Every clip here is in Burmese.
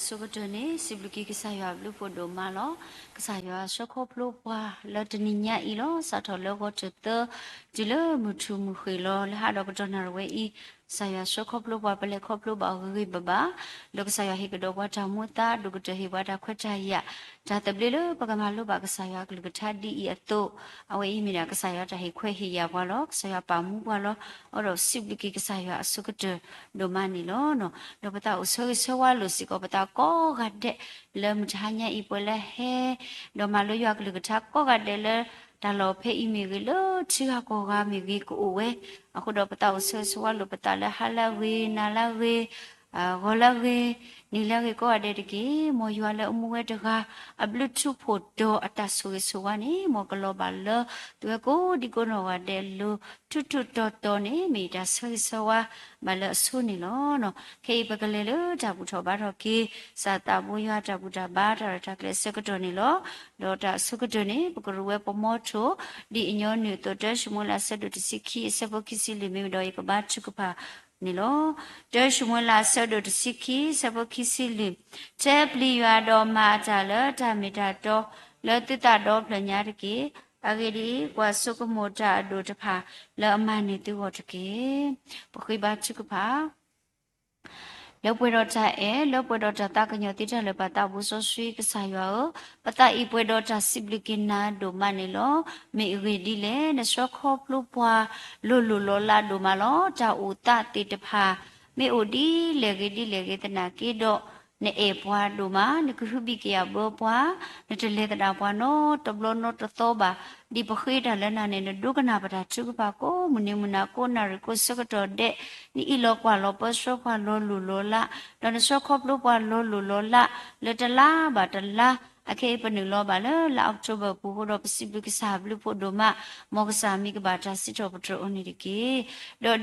Sokotone, Sibuki Kisaya, Blue for Domalo, Kisaya, Shokoplo, Latinia Ilo, Sato Logo to the Jilo, Mutu Muhilo, Hadok Donor Way, Saya Shokoplo, Wapale Koplo, Bagui Baba, Loksaya Hikado Watamuta, Duguta Hiwata Quetaya, Tatablilo, Pagamalo, Bagasaya, Lugutadi, Yato, away Mina Kasaya, Tahique, Yawalok, Saya Pamu Walo, or Sibuki Kisaya, Sokoto, Domanilo, no. Lopata usoi sewa lusi ko pata ko gade le mutanya ipola he do malu yak lu gata ko gade le dalo phe imi gelo chiga ko ga mi gi ko we aku do pata usoi sewa lu pata le halawe nalawe golawe nilage ko ade diki mo ywa le umuwe daga ablutu photo atasu sewa ni mo global le tu ko di ko no gade lu tutu to ni mi da soi sewa bala su ni lo no Kei bagalelo tabu toba roki sata buya tabu taba tarata kle sekotoni lo dota sekotoni bukuruwe pomoto di inyo ni to dash mula sedu tisiki sebo kisi limi do ikabat chukupa nilo dash mula sedu tisiki sebo kisi lim tepli ywa do ma tala tamita do le tita do planyariki agiri kwa sukumota do tapa le amani tu wotake bukibat chukupa Lo puedo traer, lo puedo tratar que yo tira le pata buso sui que sayo, pata y puedo trasiblikina do manilo, me iridile, ne soko plupua, lululola do malo, ta uta titepa, me odi legi tenakido, ne e pua do ma, ne kuhubi kia bo pua, ne te le da pua no, tablo no to toba, di pokhida lena ne dugana pata chukupa ko, munimuna ko na riko sokoto de, ni ilo kwa lo poso kwa lo lulola don so khop lo kwa lo lulola le tala ba tala ake panu lo ba la october pu ho do pacific sa blu pho do ma mo ka sa mi ka ba ta sit to patro oni de ke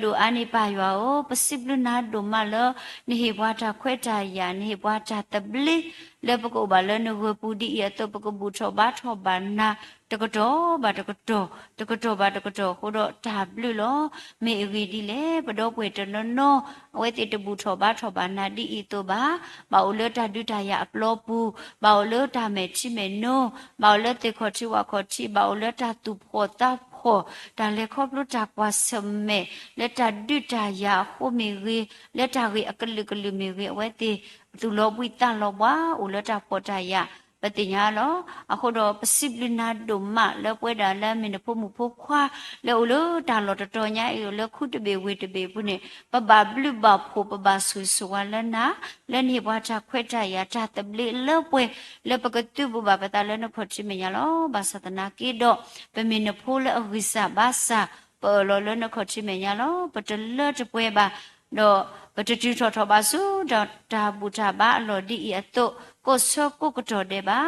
do ani pa ywa o pacific na do ma lo ni he bwa ta khwe ta ya ni he bwa ta tabli le pako ba le no pu di ya to pako bu tho ba na takato ba takato ho do ta blu lo me wi di le ba do pwe to no we ti to bu tho ba na di i to ba o le ta du ta ya uplo pu ba o le ta me chi me no ba o le te kho chi wa kho chi ba o le ta tu pho ta pho ta le kho plu ta kwa samme le ta du ta ya ho me wi le ta wi akali me wi we ti tu lo bui ta lo wa o le ta pho ta ya ပတိညာလောအခုတော့ပစိပလနာဒုမလောပွဲတာလဲမင်းဖို့မှုဖို့ခွာလောလို့တာလောတတော်ညာအေလောခုတပေဝေတပေပုနေပပဘလူဘဖို့ပပဆူဆွာလနာလဲနေဘွားချခွဲ့ကြရတာတပလလောပွဲလဲပကတုဘဘပတာလဲနဖို့ချိမညာလောဘာသတနာကေတော့ပမင်းဖို့လဲအဝိစာဘာစာပေါ်လောလနခချိမညာလောပတလတပွဲပါတော့ပတတူထောပါစုတော့တာဘူတာဘာလောဒီအတုကိုစောကိုကတော်တဲ့ပါ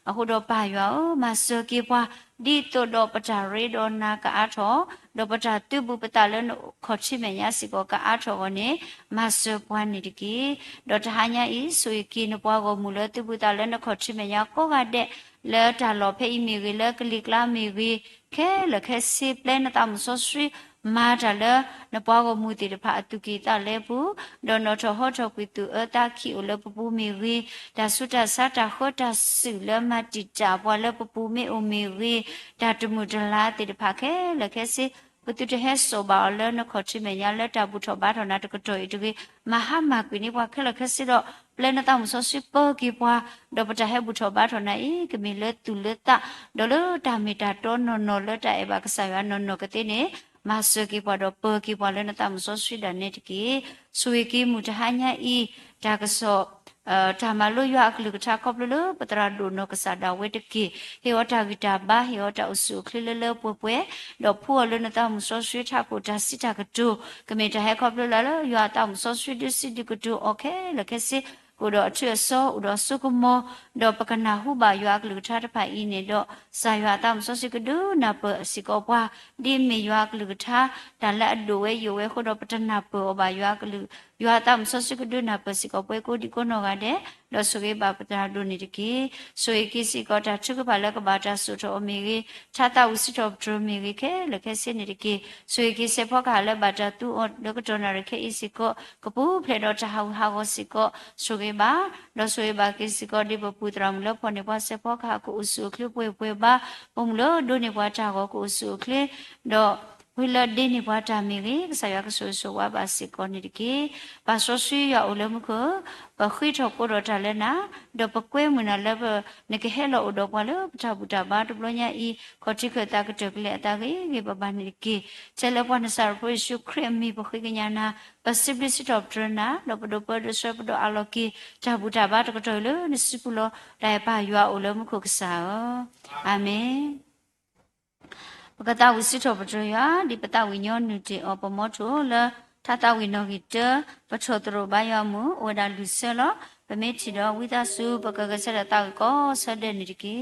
အခုတော့ပါရောမဆောကေပွားဒီတော့တော့ပတာရေတော့နာကအားထောတော့ပတာတုပုပတာလနခေါ်ချိမညာစီကောကအားထောကိုနေမဆောပွားနေတကေတော့တဟာညာဤဆွေကင်းပွားကိုမူလတုပုတာလနခေါ်ချိမညာကိုကတဲ့လဲတာလောဖေးမီရီလဲကလီကလာမီရီခဲလခဲစီပလန်တာမဆောဆွေမာတလနပွားကိုမူတီတဖာအတုကေတလဲဘူးဒေါ်နော်ထဟောထကွီတူအတာခီအိုလပပူမီရီဒါဆုတာစတာခောတာစုလမတိတာဘွာလပပူမီအိုမီရီဒါတမှုတလာတီတဖာခဲလခဲစီပတုတဟဲဆိုဘာလနခေါချိမညာလက်တာဘူးထဘာထနာတကတော်ဤတူမဟာမကွီနေဘွာခဲလခဲစီတော့ပလနတာမဆောစပကီဘွာဒေါ်ပတဟဲဘူးထဘာထနာဤကမီလက်တူလက်တာဒေါ်လတာမီတာတောနော်လက်တာအဘကဆာယနော်ကတိနေမဆကီပေါ်တော့ပကီပေါ်လည်းနတမဆောဆွေဒနေတကီဆွေကီမူတဟညာဤဒါကဆောတာမလို့ရအခလူကတာကောပလပတရာဒုနကဆာဒဝေတကီဟေဝတာဂီတာဘာဟေဝတာအဆုခလလပွပွတော့ဖူလနတမဆောဆွေချကိုဒါစစ်တာကတူကမေတဟဲကောပလလရတာမဆောဆွေဒစစ်ဒီကတူโอเคလကစီကိုတော့အချွတ်စောဥတော့စုကမောတော့ပကနာဟုပါရွာကလူထားတဖိုင်ဤနေတော့စာရွာတမစောစိကဒုနာပစီကောပွားဒီမေရွာကလူထားဒါလက်အဒိုဝဲယဝဲခုတော့ပတနာပေါ်ပါရွာကလူရွာတမစောစိကဒုနာပစီကောပွဲကိုဒီကိုနော်ကတဲ့ လောဆိုကေဘာပတာဒုန်ဒီကေဆိုယေကိစီကောတာချုကဘာလကဘာတာဆုတော်မေကေချာတာဝစီတော်ဒရမေကေခဲလခဲစနေဒီကေဆိုယေကိစေဖောကလည်းဘာတာတူအော်လကတော်နာရခဲအစီကောကပူဖလေတော်ချဟောဟာကိုစီကောဆိုကေဘာလောဆိုယေဘာကိစီကောဒီပပူတရမလဖောနေပါစေဖောကကိုအဆုခလပွေပွေဘာပုံလို့ဒုနေပွားတာကိုအဆုခလေတော့ဝိလဒိနေပွားတာမီလေဆရာကဆိုဆိုဝါပါစီကောနေဒီကေဘာဆိုဆွေရအလုံးမခဘခိထောကိုတော့တာလဲနာတော့ပကွဲမနာလည်းနေကဟဲလို့တော့ဘလပထဘူတာဘာတဘလညာဤခေါတိခတာကတကလေအတာကေပပနေကေချဲလပနစာဖွေရှုခရမီဘခိကညာနာပစိပစီတော့ဒရနာတော့ပဒပဒဆပဒအလောကီတဘူတာဘာတကတော်လို့နစီပလောတိုင်ပါရွာအလုံးမခကစားအာမင်ပကတာဝစီတော်ပဒရယာဒီပတဝိညောနုတေအပမောတောလထာတဝိနောဂိတပထောတရောဘာယမဝဒါလူဆလပမေချီတော်ဝိသစုပကကဆရတောက်ကောဆတဲ့နေကေ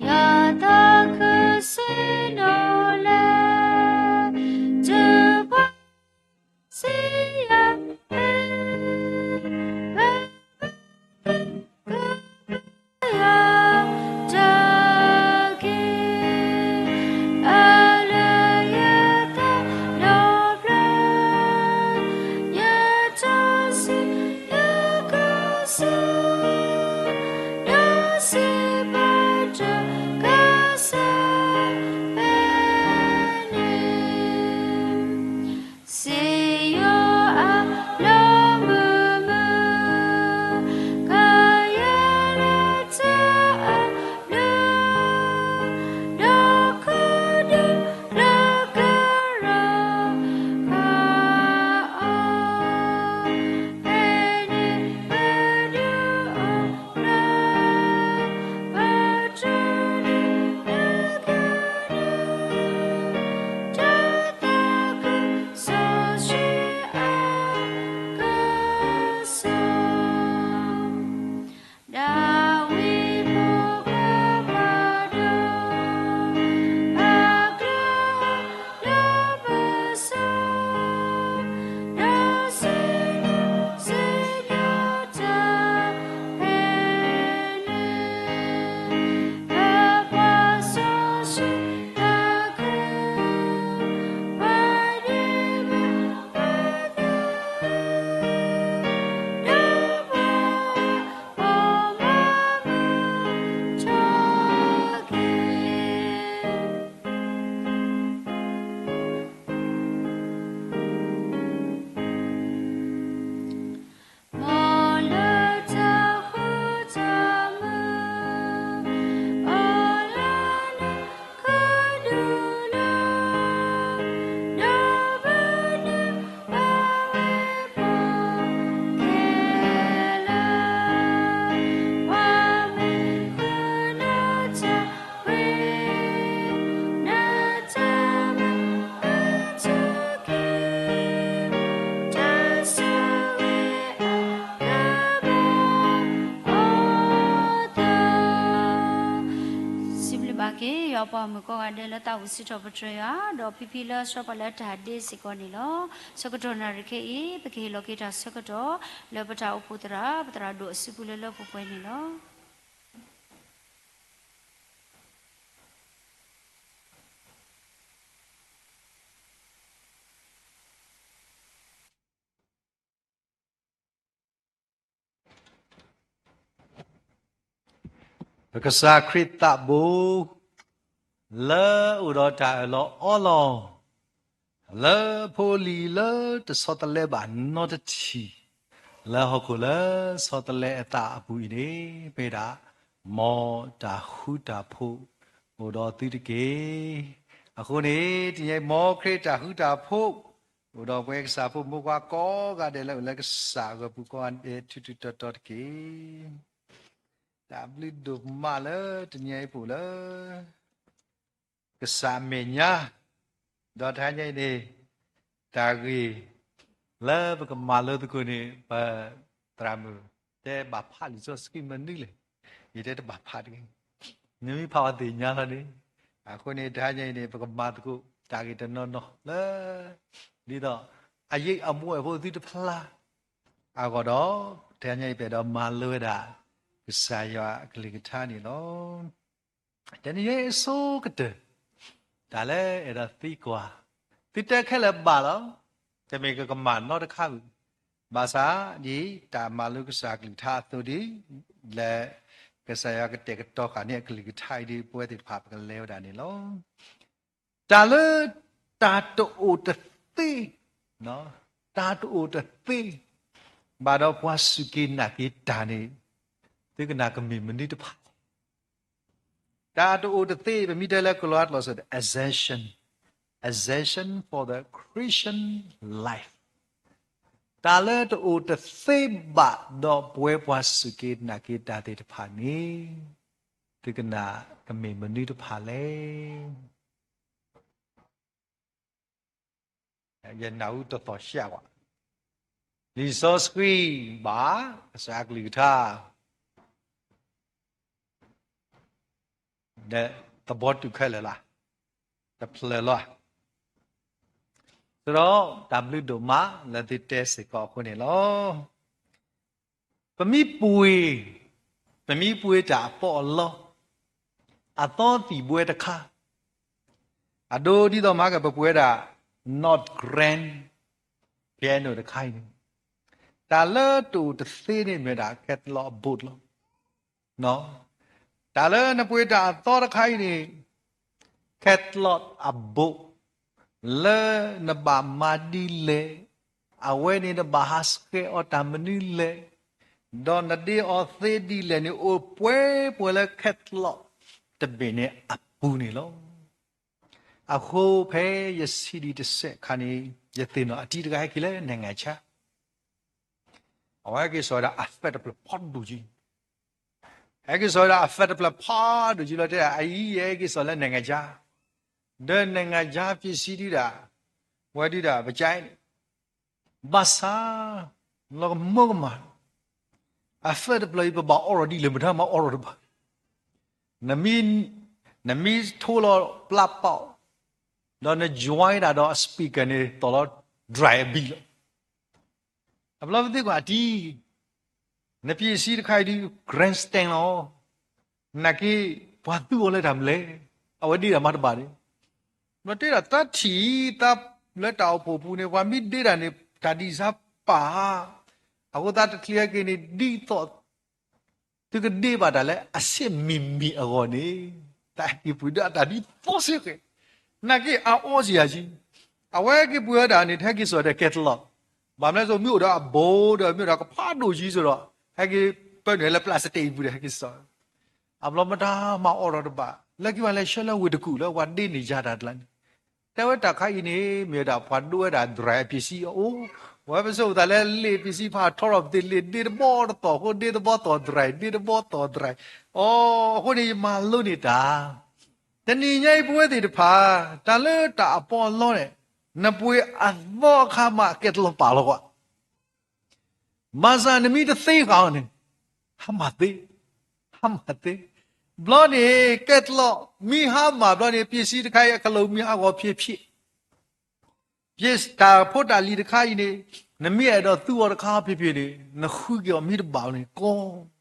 ယာတာခစေနောလေဂျပစီယာပမကောကတဲ့လတဝစီတော်ပထရယာဒေါ်ပီပီလာဆောပလာတာဒေစီကောနီလောစကတော်နာရခေဤပကေလောကေတာစကတော်လပတာဥပုတရာပတရာဒုအစီပူလလပပွဲနီလောကစားခရစ်တဘူလေဥရတာလောအလောလေဖိုလီလေတစောတလဲဘာနောတချီလေဟခုလေစောတလဲအတာအပူဤနေပေတာမောတာဟုတာဖို့ဘုတော်တိတကေအခုနေဒီမောခရစ်တာဟုတာဖို့ဘုတော်ပွဲကစားဖို့မကွာကောကတဲ့လေလက်ကစားကပူကောန်တူတူတော်ကေဒါဘလီဒုမာလေတညိပူလေကစားမညာဒေါ်ထိုင်းနေတာကြီးလဲဘကမာလေတခုနေပါတရမတဲ့ဘာဖာလီဆိုစကိမနီလေရတဲ့ဘာဖာတယ်နမီဖာဝတိညာလာနေအခုနေထားနေဘကမာတခု target no le đi đó ai vậy ông mua vô tí đó pla à có đó thế nhảy về đó mà lừa đã cái sai ya cái lịch thà này nó thế này số cái đó đã lẽ là tí qua tí té khai là bà đó thế mình cái màn nó đã khác bà xã gì ta mà lừa cái sai cái lịch thà tôi đi là cái sai ya cái té cái to cả này cái lịch thà đi bữa thì phạt cái leo đã này nó ta lỡ ta tụ tật ti nó ta tụ tật ti bà đó qua sự kiện là cái ta này tức là cái mình đi được ta tụ tật ti và mình đây là cái loạt là sự assertion for the Christian life ta lỡ tụ tật ti bà đó qua sự kiện là cái ta đi được này tức là cái mình đi được lên dân nào tôi tỏ xa quá lý do suy bá xác lý tha để tập bớt được khai là tập lệ là sau đó tạm lưu đồ má là thì test sẽ cóคนnày lo và mi bùi trả bỏ lo à to thì bùi đã khá à đôi đi đó má cái bùi đã not grand piano the kind ta lỡ tụ the thing này đã kết lọ bút lắm nó ta lỡ nó bùi đã to the kind này kết lọ à bút lỡ nó bà mà đi lệ à quên này nó bà hát cái ở tam mình đi lệ đó nó đi ở thế đi lệ này ở bùi là kết lọ tập bên này à bút này lắm à khô phê ya city de se khani ya tin no ati daga ki le nanga cha awa ki so da affect the pot du ji ai ki so da affect the pot du ji lo de ai ye ki so le nanga cha de nanga cha phi si di da wa di da ba chai ba sa lo mo ma affect the play ba already le ma tha ma already ba na mi tho lo pla pao đó nó join ra đó speaker này tao lo dry bị lắm, अब लोग देखो आती न पीसी दिखाई दी grandstand लो न कि वातु वाले धमले अब वही dah mata bari, nanti dah tadi tab le tahu popu ne wami dia dah ne tadi siapa, aku tak clear ke ni di tu, tu ke di pada le asyik mimpi aku ni, tak ibu dah tadi posisi ke. Naki aosi aji, awak ke buat dah ni thaki suara catalog, bamla so miu dah bold, miu dah kapadu ji suara, thaki penuh le plastik ibu dah thaki suara, ablam dah mau orang dah, lagi Malaysia lah udah kula, wadi ni jadat lah, tapi tak kaya ini miu dah padu dah dry PC, oh, wah besok dah le PC pah thorop di bawah toh, di bawah toh dry, oh, kau ni malu ni dah. Tapi ni buat itu apa? Kalau tak apa lor, nak buat apa kama ketlo palawak. Masa ni tu sih kau ni, hamati. Belum ni ketlo, hama belum ni PC kaya kalau awak PC. PC tak pot ali kaya ni, ni ada tu orang kaya PC ni, nak hujan mi tu bau ni kau.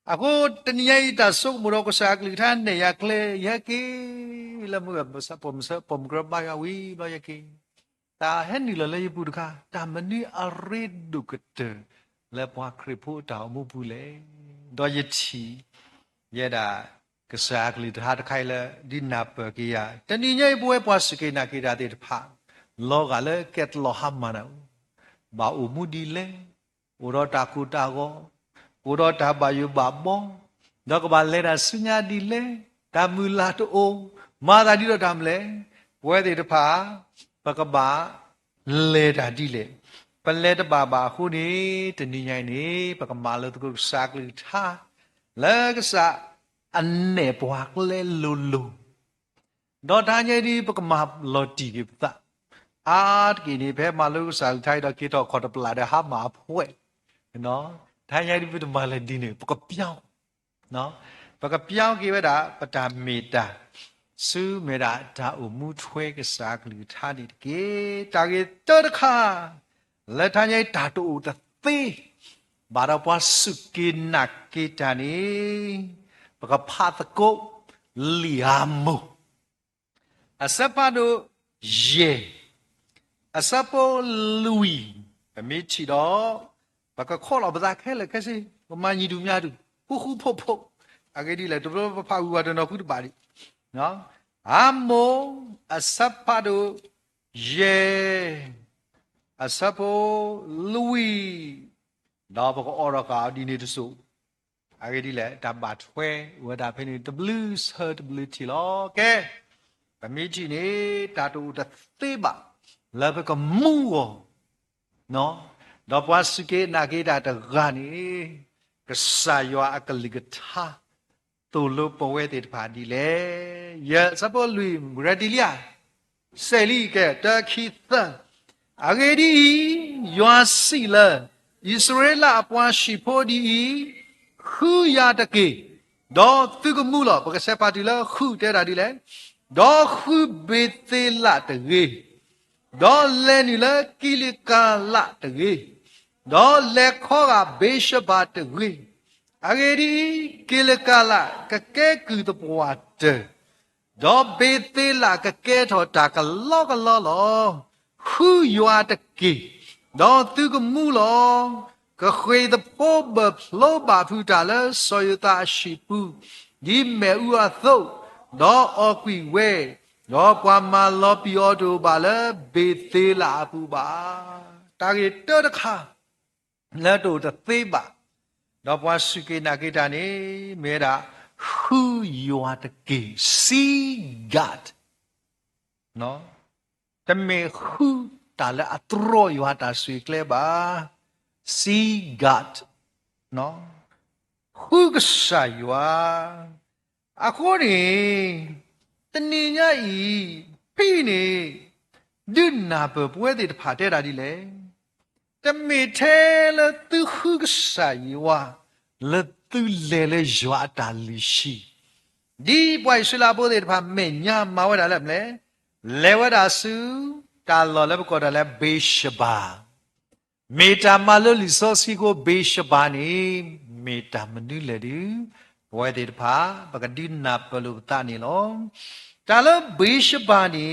Aku tanya ita sok murah ko sa aklitan ne yakle yaki la mu sa pom graba yawi ba yaki ta hen ni la le pu ka ta mani arid du kete le pa kripu ta mu pu le do yichi yeda ka sa aklitan ta khai le di na pa ki ya tani nyai bu pa sike na ki da te pha lo ga le ket lo ham ma na ba u mu di le uro ta ku ta go Uro dah bayu babong, dah kebalik dah sunya dile, dah mula tu oh, mana tadi dah le, buat itu apa, pakaba le dah dile, pelet baba huni, teninya ini, pakamalu tu sak lita, lega sak ane puak le lulu, dah tanya ini pakamap loti kita, kini pe malu sak thai dah kita kau dah pelada hama puai, no. Tanya di betul malah dini, pakai piau, no, pakai piau kita dah pada meta, စုမေရာဒါအမှုထွဲကစားကလူထားဒီကေတာကေတောတခါလက်ထညိတာတူတသေးဘာတော့ပွားစုကိနာကေတန်နီပကဖတ်ကိုလီယာမူအစပဒိုယေအစပိုလူဝီအမေချီတော့ဘကခေါ်တော့ဗဇာခဲလေခဲစီမမညီတူများတူဟူဟူဖို့ဖို့အကေဒီလေတဘလဖာဝါတနော်ခုတပါဒီနော်အမောအစပဒိုယေအစပိုလူဝီတော့ဘကအော်ရကာဒီနေတဆူအကေဒီလေတဘတ်ဝဲဝဒါဖိနေ blues hurt ability လောကဲဗမေချီနေတာတူတသေးပါလာဘကမူနော်တော့ပွားစကေနာကေတာတဂာနီကဆာယောအကလိကထာတူလို့ပဝဲတဲ့ပါဒီလေရစပေါ်လူရဒီလျာဆယ်လီကတခိသအဂေဒီယောစီလာဣသရေလအပွားရှိဖို့ဒီခူရတကေတော့သူကမှုလို့ပကဆက်ပါတီလားခူတဲ့တာဒီလေတော့ခူဘေသေးလာတကေတော့လဲနီလာကီလကာလာတကေတော့လက်ခေါ်ကဘေးရှပါတကေအဂေဒီကီလကာလာကကဲကူတပွားတဲ့တော့ဘေသေးလာကကဲထော်တာကလောကလောလောခူယွာတကေတော့သူကမှုလို့ကခွေတဲ့ပေါ်ဘလောဘာဖူတာလဲဆိုရတာရှိပူဒီမဲဥအသုတော့အကွီဝဲတော့ပွားမလောပီအော်တိုပါလဲဘေသေးလာပူပါတာကေတောတခါလက်တို့တသေးပါတော့ပွားစုကေနာကေတာနေမဲတာ who you are the gay see God နော်တမေခုတာလဲအထရောယွာတာဆွေကလေပါ see God နော် who ကစားယွာအခုနေတနေညဤဖိနေဒုနာဘပွဲတဲ့ဖာတဲ့တာဒီလေတမေထဲလသူခုကစားယွာလသူလေလေယွာတာလီရှိဒီပွိုင်ဆွလာဘိုတဲ့ဖာမေညာမဝဲတာလဲမလဲလေဝဒါစုတာလော်လည်းကောတာလည်းဘေးရှပါမေတာမလို့လီစောစီကိုဘေးရှပါနေမေတာမနုလေဒီဘွဲတဲ့ဖာပကဒီနာပလူတာနေလောတာလဘေးရှပါနေ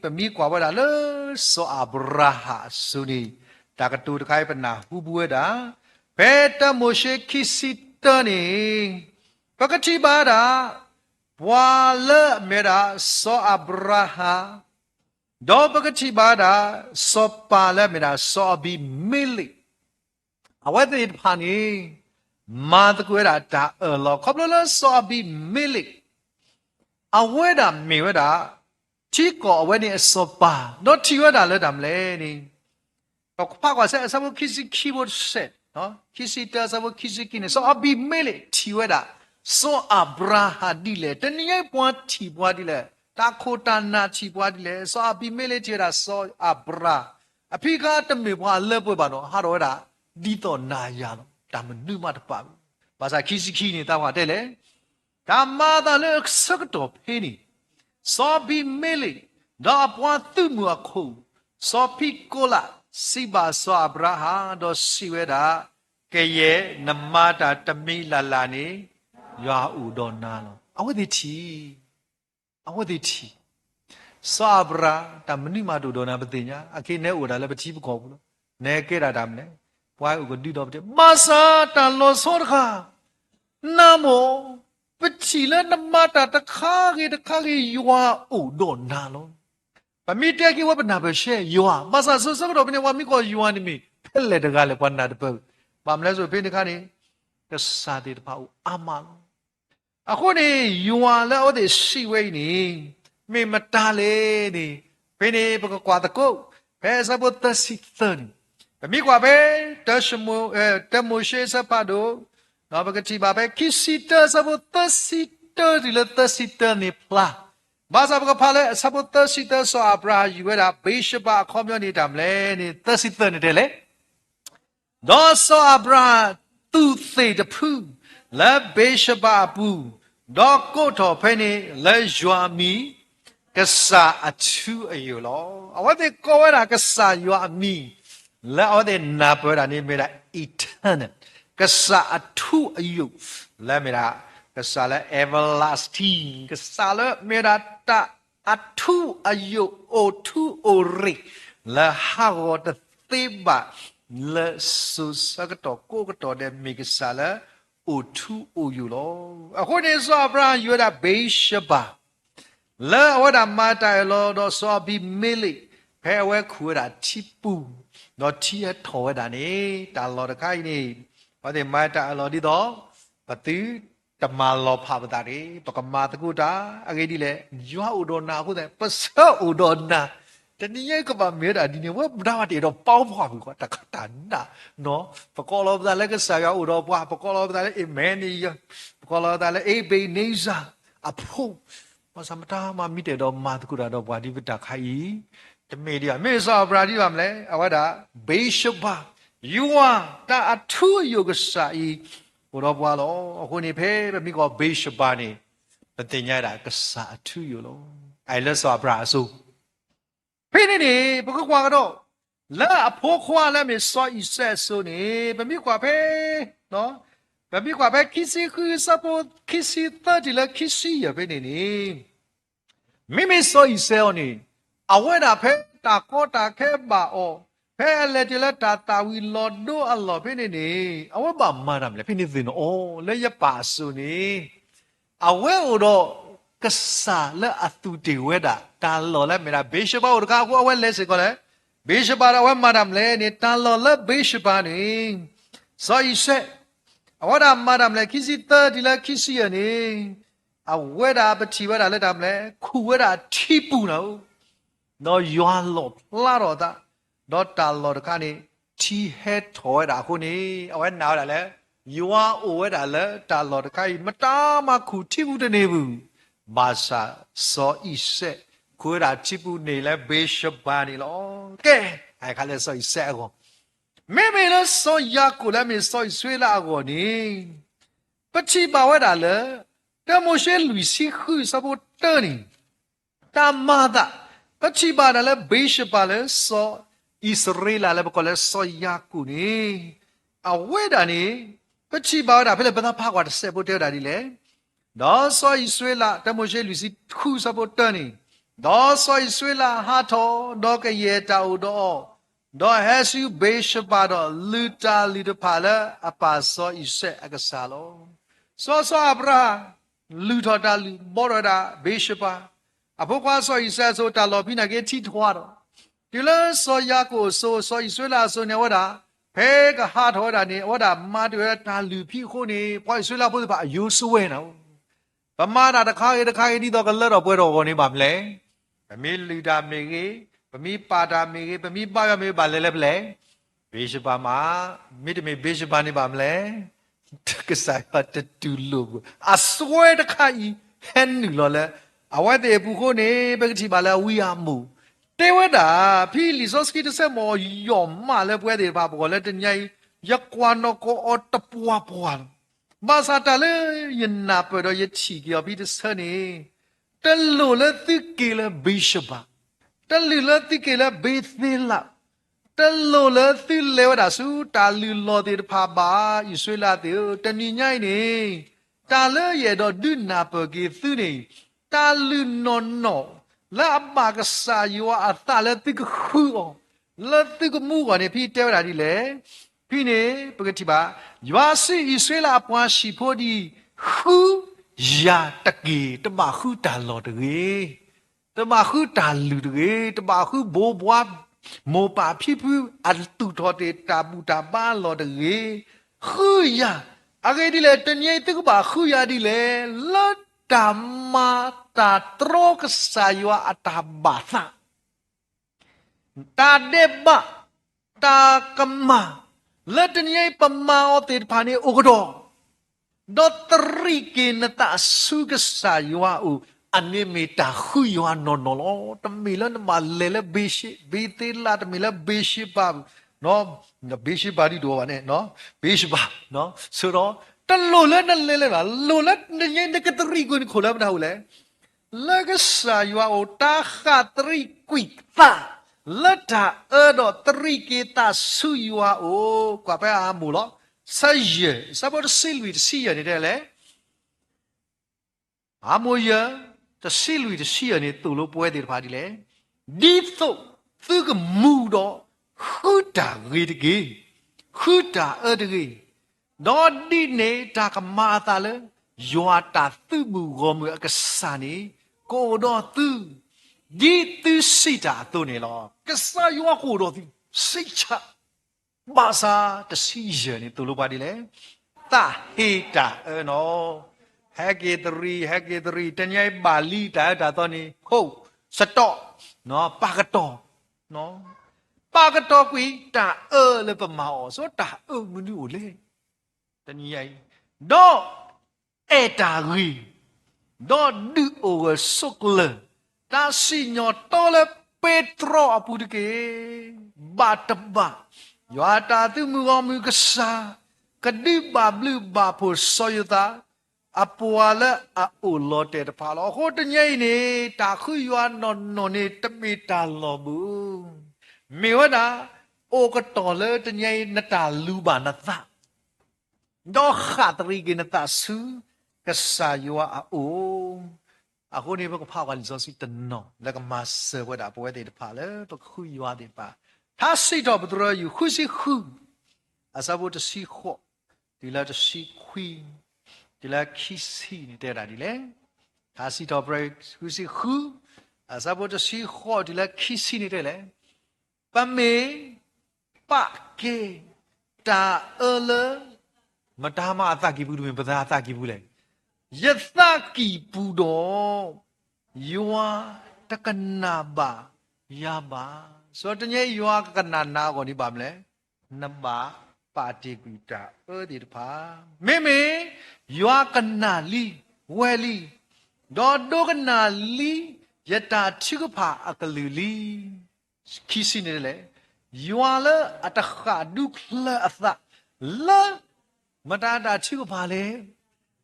ပမီကွာဝဲတာလောစောအဗရာဟာဆုနီတာကတူတခိုင်ပနာဟူဘွဲတာဘဲတမိုရှေခိစီတနေပကတိပါတာဘွာလမေရာစောအဗရာဟာတော့ပကတိပါတာစောပါလမေရာစောဘီမီလီအဝဲတဲ့ဖာနေမာတကွဲတာဒါလောခေါပလလစောဘီမီလီအဝဲတာမေဝဲတာချီကောအဝဲနေစောပါတော့ချီဝဲတာလဲတာမလဲနေတော့ဖာကွာဆက်ဆဘခိစီคีย์ဘอร์ดဆက်နော်ခိစီတာဆဘခိစီကိနေစောဘီမီလီချီဝဲတာစောအဗရာဟာဒီလေတနည်းပွားချီပွားဒီလေတာခိုတာနာချီပွားဒီလေစောဘီမီလီချေတာစောအဗရာအဖိကတမေပွားလဲပွေပါတော့ဟာတော့တာဒီတော့နာရတော့ဒါမနုမတပါဘူးဘာသာခိစီခိနေတာကတဲ့လေဒါမာတာလေစကတော့ဖေးနေစောဘီမီလီဒါပွားသူ့မူအခုစောဖိကိုလာစီဘာစောအဗရာဟာတော့စီဝဲတာကဲရဲ့နမတာတမိလာလာနေရွာဥတော်နာလောအဝတ်တိစောအဗရာတမနိမတူတော်နာပတိညာအခေနဲ့ဥဒါလည်းပတိပခေါ်ဘူးလို့နဲကဲတာဒါမလဲဘွားဥကတိတော်ပတိမဆာတလောစောတခါနမောပတိလနမတာတခါကြီးရွာဥတော်နာလောပမိတဲကိဝပနာဘရှေရွာမဆာဆောတော့ဘနေဝမိကိုရွာနေမိဖက်လက်တကလည်းပနာတပတ်ပါမလဲဆိုဖိနေခါနေတစာတိတပါဥအာမလောအခုနေရွာလဲဩတဲ့ရှိဝိနေမေမတာလေနေဖိနေဘကကွာတကုတ်ဘယ်စဘတ်စီသန်ပမိကွာပဲတရှမတမိုရှေစပါဒိုနော်ဘကတိပါပဲခိစီတစဘတ်စီတဒီလတစီတနေပလာဘာသာဘကဖာလဲစဘတ်စီတဆောအဗရာယူရတာဘေးရှပါခေါမျောနေတာမလဲနေတစီတနေတယ်လေဒေါ်ဆောအဗရာသူသေးတဖူလက်ဘေးရှပါဘူး တော့ကိုတော်ဖဲနေလဲရွာမီကစားအချူအယူလောအဝတ်တဲ့ကိုဝရကစားရွာမီလဲအဝတ်တဲ့နာပရာနေမေရာ eternal ကစားအထူအယူလဲမေရာကစားလဲ everlasting ကစားလဲမေရာတာအထူအယူအိုထူအိုရီလဲဟာဝတ်တဲ့ဘာလဲဆုစကတော့ကိုကတော့တဲ့မိကစားလဲအိုထူအိုယူလောအခုနေစောဘရာယူတာဘေးရှဘာလဲဝဒမာတိုင်လောတော့စောဘီမေလီဖဲဝဲခူရာချိပူတော့ချီရထော်တာနေတာလောတခိုင်းနေဘာတဲ့မာတိုင်လောဒီတော့ပတိတမလောဖပတာတွေပကမာတကုတာအကေဒီလေယွာဥဒေါနာခုတဲ့ပစောဥဒေါနာတနည်းကပါမေတာဒီနေဝဘဒါဝတေတော့ပေါင်းဖွာပြီကွာတခတန်နာနော်ပကောလောပဒါလည်းကဆာရဥဒေါပွားပကောလောပဒါလည်းအမဲနီယပကောလောပဒါလည်းအေဘေနေစာအဖို့မစမတာမမိတဲ့တော့မာတကုတာတော့ဘွာဒီပတာခိုင်တမေဒီမေစာဘရာဒီပါမလဲအဝဒါဘေရှဘာယူဝါတာအထူယုကစာဤဘရောဘွာလောအခုနေဖဲမိကောဘေရှဘာနေပတင်ညတာကစာအထူယလောအိုင်လက်စာဘရာအစုဖိနေနေဘကကွာကတော့လာအဖိုးခွာလည်းမစောဤဆက်ဆိုနေဗမိကွာဖဲနော်ဗမိကွာဖဲခိစီခုစပေါ်ခိစီတတိလခိစီရပဲနေနေမိစောဤဆဲောနေအဝဲတာဖဲတာကောတာခဲပါအောဖဲလေတလက်တာဝီလော်ဒိုအလော်ဖိနေနေအဝဲပါမာရမလဲဖိနေသိနော်အော်လေရပါဆိုနေအဝဲတော့ကစားလက်အတူတေဝဲတာတာလော်လက်မေရာဘေရှဘာဥဒကာကိုအဝဲလဲစေကောလဲဘေရှဘာအဝဲမာရမလဲနေတာလော်လက်ဘေရှဘာနေစောဤဆက်အဝဲတာမာရမလဲခိစီတဒီလက်ခိစီရနေအဝဲတာပတိဝဲတာလက်တာမလဲခုဝဲတာထိပူနော်နော်ယွာလော်လာတော့တာတော့တာလော်တကနေချီဟဲထော်တာခုနေအဝဲနားတာလဲယွာအိုဝဲတာလဲတာလော်တခိုင်မတားမခုထိဘူးတနေဘူးဘာသာစောဤဆက်ခွေးတာချိပူနေလဲဘေးရှဘာနေလောကဲအဲ့ခါလဲစောဤဆက်ကောမေမေလဲစောရကိုလဲမေစောဆွေးလာကောနေပချိပါဝဲတာလဲတမိုရှဲလူစီခုစပေါ်တနေတမတာပချိပါတာလဲဘေးရှဘာလဲစောဣသရေလလဲဘကောလဲစောရကိုနေအဝဲတာနေပချိပါတာဖဲလဲဘသာဖာကွာတစ်ဆက်ပေါ်တဲတာဒီလေတော့ဆိုဣဆွေလာတမိုရှေလူစီခုစပေါ်တနေတော့ဆိုဣဆွေလာဟာထောတော့ကရေတာဥတော့တော့ဟဲဆူဘေရှပါတော့လူတာလီတဖာလာအပါဆိုဣဆက်အကစားလောစောစောအဗရာလူတော်တာလူဘောရတာဘေရှပါအဖို့ကွာဆိုဣဆက်ဆိုတာလောဖိနာကေတီထွားတော့ဒီလဲစောရကိုစောဣဆွေလာဆိုနေဝတာဖဲကဟာထောတာနေဝတာမာတွေတာလူဖိခုနေပွိုင်ဆွေလာဖို့ပါအယိုးဆွဲနော်ပမာတာတခါရဒီတော့ကလက်တော့ပွဲတော်ကိုနေပါမလဲဗမီလူတာမေကြီးဗမီပါတာမေကြီးဗမီပါရမေပါလဲလဲပလဲဘေရှပါမှာမိတမေဘေရှပါနေပါမလဲကစားပါတတူလို့အစွဲတခါဤဟန်နူလောလဲအဝတ်တဲ့ဘူးခုနေပကတိပါလဲဝီယာမူတေဝတာဖီလီဆိုစကီတဆက်မောယောမလဲပွဲတဲ့ပါဘောလဲတညိုင်ယကွာနောကိုအတပွားပွားဘာသာတလေယနာပရယချီကဘီဒစနေတလူလတိကေလဘေရှဘာတလူလတိကေလဘေသီလာတလူလတိလေဝဒါစုတာလူလောတိဖာဘာယဆွေလာတေတဏိညိုင်းနေတာလေရတော့ဒုနာပကေသူနေတာလူနော်နော်လာဘာကစာယောအတာလတိကခူလတိကမူကနေဖီတဲဝဒါဒီလေဖိနေပကတိပါယွာစီဣဆွေလာပွားရှိဖို့ဒီခုယာတကေတမခုတာလော်တကေတမခုတာလူတကေတမခုဘိုးဘွားမောပါဖိဖူအတူတော်တေတာပူတာပါလော်တကေခုယာအကေဒီလေတညိတကပါခုယာဒီလေလတ်တမတာတရောကဆာယွာအတာဘာသာတာဒေဘတာကမလက်တညိပမာအတေဖာနေဥကတော့ဒေါ်တရီကေနတာဆုကဆာယွာဥအနေမီတာခုယွာနော်နော်လောတမီလနမလဲလဲဘေရှိဘေတေလာတမီလဘေရှိပါနော်ဘေရှိပါဒီတော့ပါနဲ့နော်ဘေရှိပါနော်ဆိုတော့ တလို့လဲနဲ့လဲလဲပါလို့လဲနေနေကတရီကိုခိုလာမနာဘူးလေလဲကစားရွာအိုတာခတရီကွိတာလက်တာအဲ့တော့တရီကေတာဆူရွာအိုကွာပဲအာမူလို့ဆက်ရစဘောဆီလူစီရနေတယ်လေအာမူရတဆီလူစီရနေတူလို့ပွဲတယ်ပါဒီလေဒီတော့သူကမူတော့ခုတာရီတကေခုတာအဲ့တကေတော့ဒီနေတာကမာတာလေရွာတာသူ့မူကောမူအကစားနေကိုတော့သူဒီသူစိတာတို့နေလောကစားရွာကိုတော့သူစိတ်ချဘာသာတစီရနေတူလို့ပါဒီလေတာဟေတာနော်ဟက်ကေတရီတညိုင်ပါဠိတာတော့နေဟုတ်စတော့နော်ပါကတော့နော်ပါကတော့ကွီတာလေပမာအောဆိုတာမနူလေတညိုင်တော့အဲ့တာရီတော့ဒီအိုဆုကလတာစီညောတော်လေပေထရောအပူတကေဘာတဘာရွာတာသူမူကောမူကစားကတိဘာဘလူဘာဖို့ဆောယတာအပွာလအိုလောတဲ့တဖာလောဟိုတညိနေတာခုရွာနော်နေတမီတာလောဘူးမေဝဒါအိုကတော်လေတညိနတာလူဘာနသတော့ခတ်ရီကနတာဆူကစားရွာအိုအခုနေဘကဖောက်ကန်ဇောစီတနော်လကမဆဝဒါပွဲတဲ့တဖာလေပခုရွာတဲ့ပါ他谁找不着有呼吸呼，啊，啥不着西火，对了着西亏，对了气死你对啦的嘞，他谁找不着呼吸呼，啊，啥不着西火，对了气死你对嘞，把没把给打了，没打嘛打几步都没不打打几步嘞，一打几步多，有啊，这个那吧呀吧。ဆိုတော့တညရွာကနာနာကိုဒီပါမလဲနဘာပါတိကွီတာဒီတဖာမေရွာကနာလီဝဲလီဒေါ်ဒိုကနာလီယတာချိကဖာအကလူလီခီစီနေလေရွာလအတခါဒုခလအသလာမတာတာချိကဖာလေ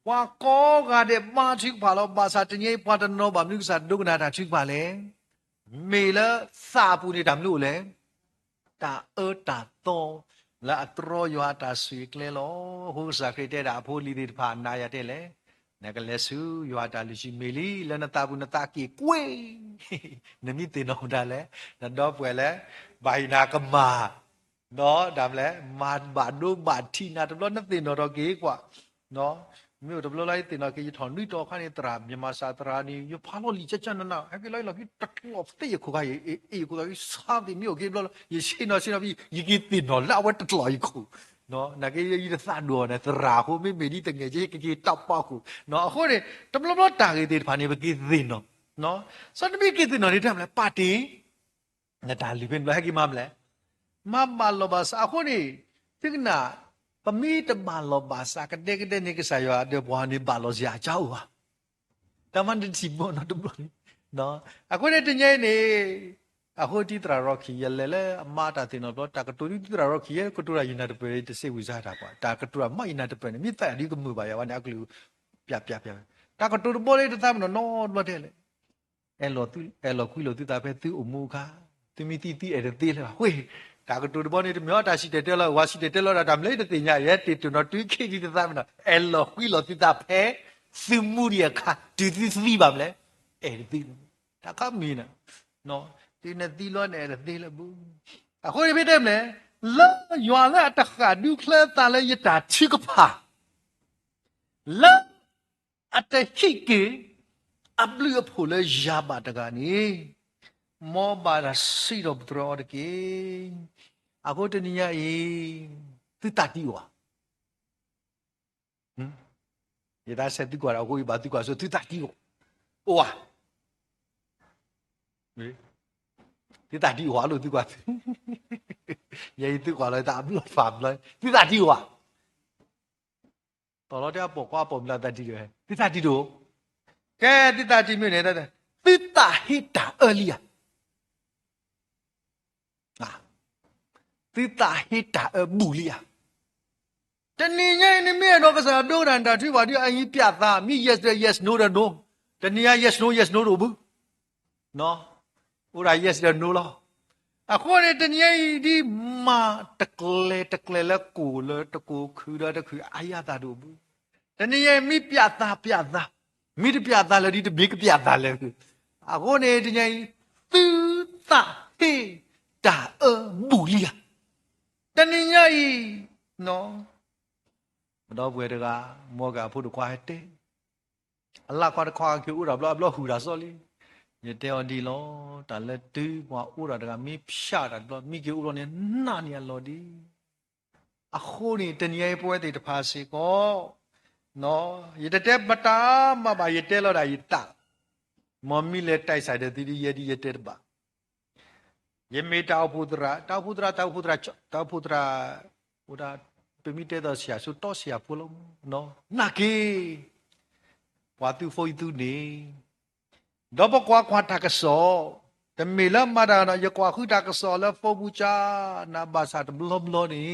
ဝါကောကတဲ့မာချိကဖာလောပါစာတညပွားတနောဘာမြုစာဒုကနာတာချိကဖာလေမေလစာပူနေတယ်မလို့လေတာတာတော့လာအတရောရွာတာဆွေကလေလောဟိုစာခရတဲ့တာဖိုးလီတဲ့ဖာနာရတဲ့လေနကလက်စုရွာတာလူရှိမေလီလနတာဘူးနတာကီကွေနမိတင်တော်တာလေနတော့ပွဲလေဘိုင်နာကမာနော်ဒါမလဲမာဘာဒိုဘာတီနာတဘလနတင်တော်ကေကွာနော်မြို့တဘလလိုက်တင်တော့ကေထန်နွိတော်ခါနေတရာမြန်မာစာတရာနီရဖာလို့လီချက်ချန်နာဟဲ့ကလိုက်လာကီတတူအဖတေခုကအေခုကစားဒီမြို့ကေဘလရရှိနော်ပြီးယကီတင်တော့လာဝတ်တလိုက်ခုနော်နကေရီသတ်တော့နဲ့တရာခုမေဒီတငယ်ကြီးကေတောက်ပေါက်ခုနော်အခုနေတဘလတာကေတေဖာနေဘကေသိနော်စတမီကေတင်နော်ဒီတမ်းလဲပါတီနတာလီပင်ဘဟကီမမလဲမမလောဘာစာအခုနေတိကနာပမီတဘာလောဘာစာကတဲ့နေကစားရတဲ့ဘွားနေဘာလောစရာကြောက်ပါတမန်တိဘောနော်တဘလို့နော်အခုနေတညနေအခုတိတရာရော်ခီရလဲလဲအမတာတင်တော့တာကတူတိတရာရော်ခီရကတူရာယနာတပေတစေဝိစားတာကွာတာကတူရာမိုင်နာတပေမြစ်တဲ့ဒီကမှုပါရဝနာကလူပြတာကတူဘောလေးတသမနော်လို့တဲ့လေအဲလောကွီလိုတိတာပဲသူအမှုခါသူမီတီအဲ့တဲ့လေဝေးတာကတူဘောနေမြောတာရှိတဲ့လောဝါရှိတဲ့လောတာမလေးတဲ့ညာရဲ့တီတူနော်တွီးခိတိတသမနော်အဲလောကွီလိုတိတာဖဲသူမှုရခါတူသီပါမလဲအဲ့ဒီတာကမင်းနော်ဒီနဲ့သီလောနဲ့သီလဘူးအခုဒီပြတယ်မလဲလာရွာလာတခါဒုခလာတလည်းရတာချိကဖာလာအတခိကေအဘလူဖို့လေရပါတကနေမောဘာရစီရောဘဒရောတကေအခုတနည်းရေးသူတတိဝါရတာဆက်တူကွာအခုဘာတူကွာဆိုသူတတိဝဝါဒီတတိဝါလို့တူကွာရေးတူကွာလည်းတာဘလို့ဖာမလဲဒီတတိဝါတော်တော့တဲ့ပေါ်ကွာပေါ်မလာတတိတွေဒီတတိတို့ကဲဒီတတိမြို့နေတဲ့သီတာဟိတာအလီယာသီတာဟိတာအဘူလီယာတနည်းငယ်နေမြဲ တော့ကစားတော့တာထွေးပါဒီအရင်ပြသားမိ yes yes no no တနည်း yes no လို့ဘူးနော်ဥရာ yes no လားအခုရတနည်းဒီမာတကလေလက်ကိုလေတကူခူရတခူအာရတာတို့ဘူးတနည်းမိပြသားမိတပြသားလေဒီတဘိကပြသားလေအခုနေတနည်းသူတာဟေတာဘူလီယာတနည်းနော်မတော်ပွဲတကမောကဖို့တခွာဟဲ့အလခွာတခွာကျူရာဘလဟူရာစောလီရတဲ့အဒီလောတာလက်တူဘွာဥရာတကမိဖြာတာတော့မိကျူရောနေနာနေလောဒီအခုနေတနည်းပွဲတေတဖာစီကောနော်ရတဲ့ပတာမပါရတဲ့လောတာရတာမမီလက်တိုက်ဆိုင်တဲ့တီရရတဲ့ပါယမေတောက်ဖုဒရာဟိုဒါပမီတဲ့တော့ဆရာဆိုတော့ဆရာဖုလုံးနော်နာကေဝါတူဖိုတူနေတော့ဘကွာခွာတာကစောတမေလမဒါနော်ရကွာခုတာကစောလဖိုဘူချာနာဘာသာတဘလဘလနေ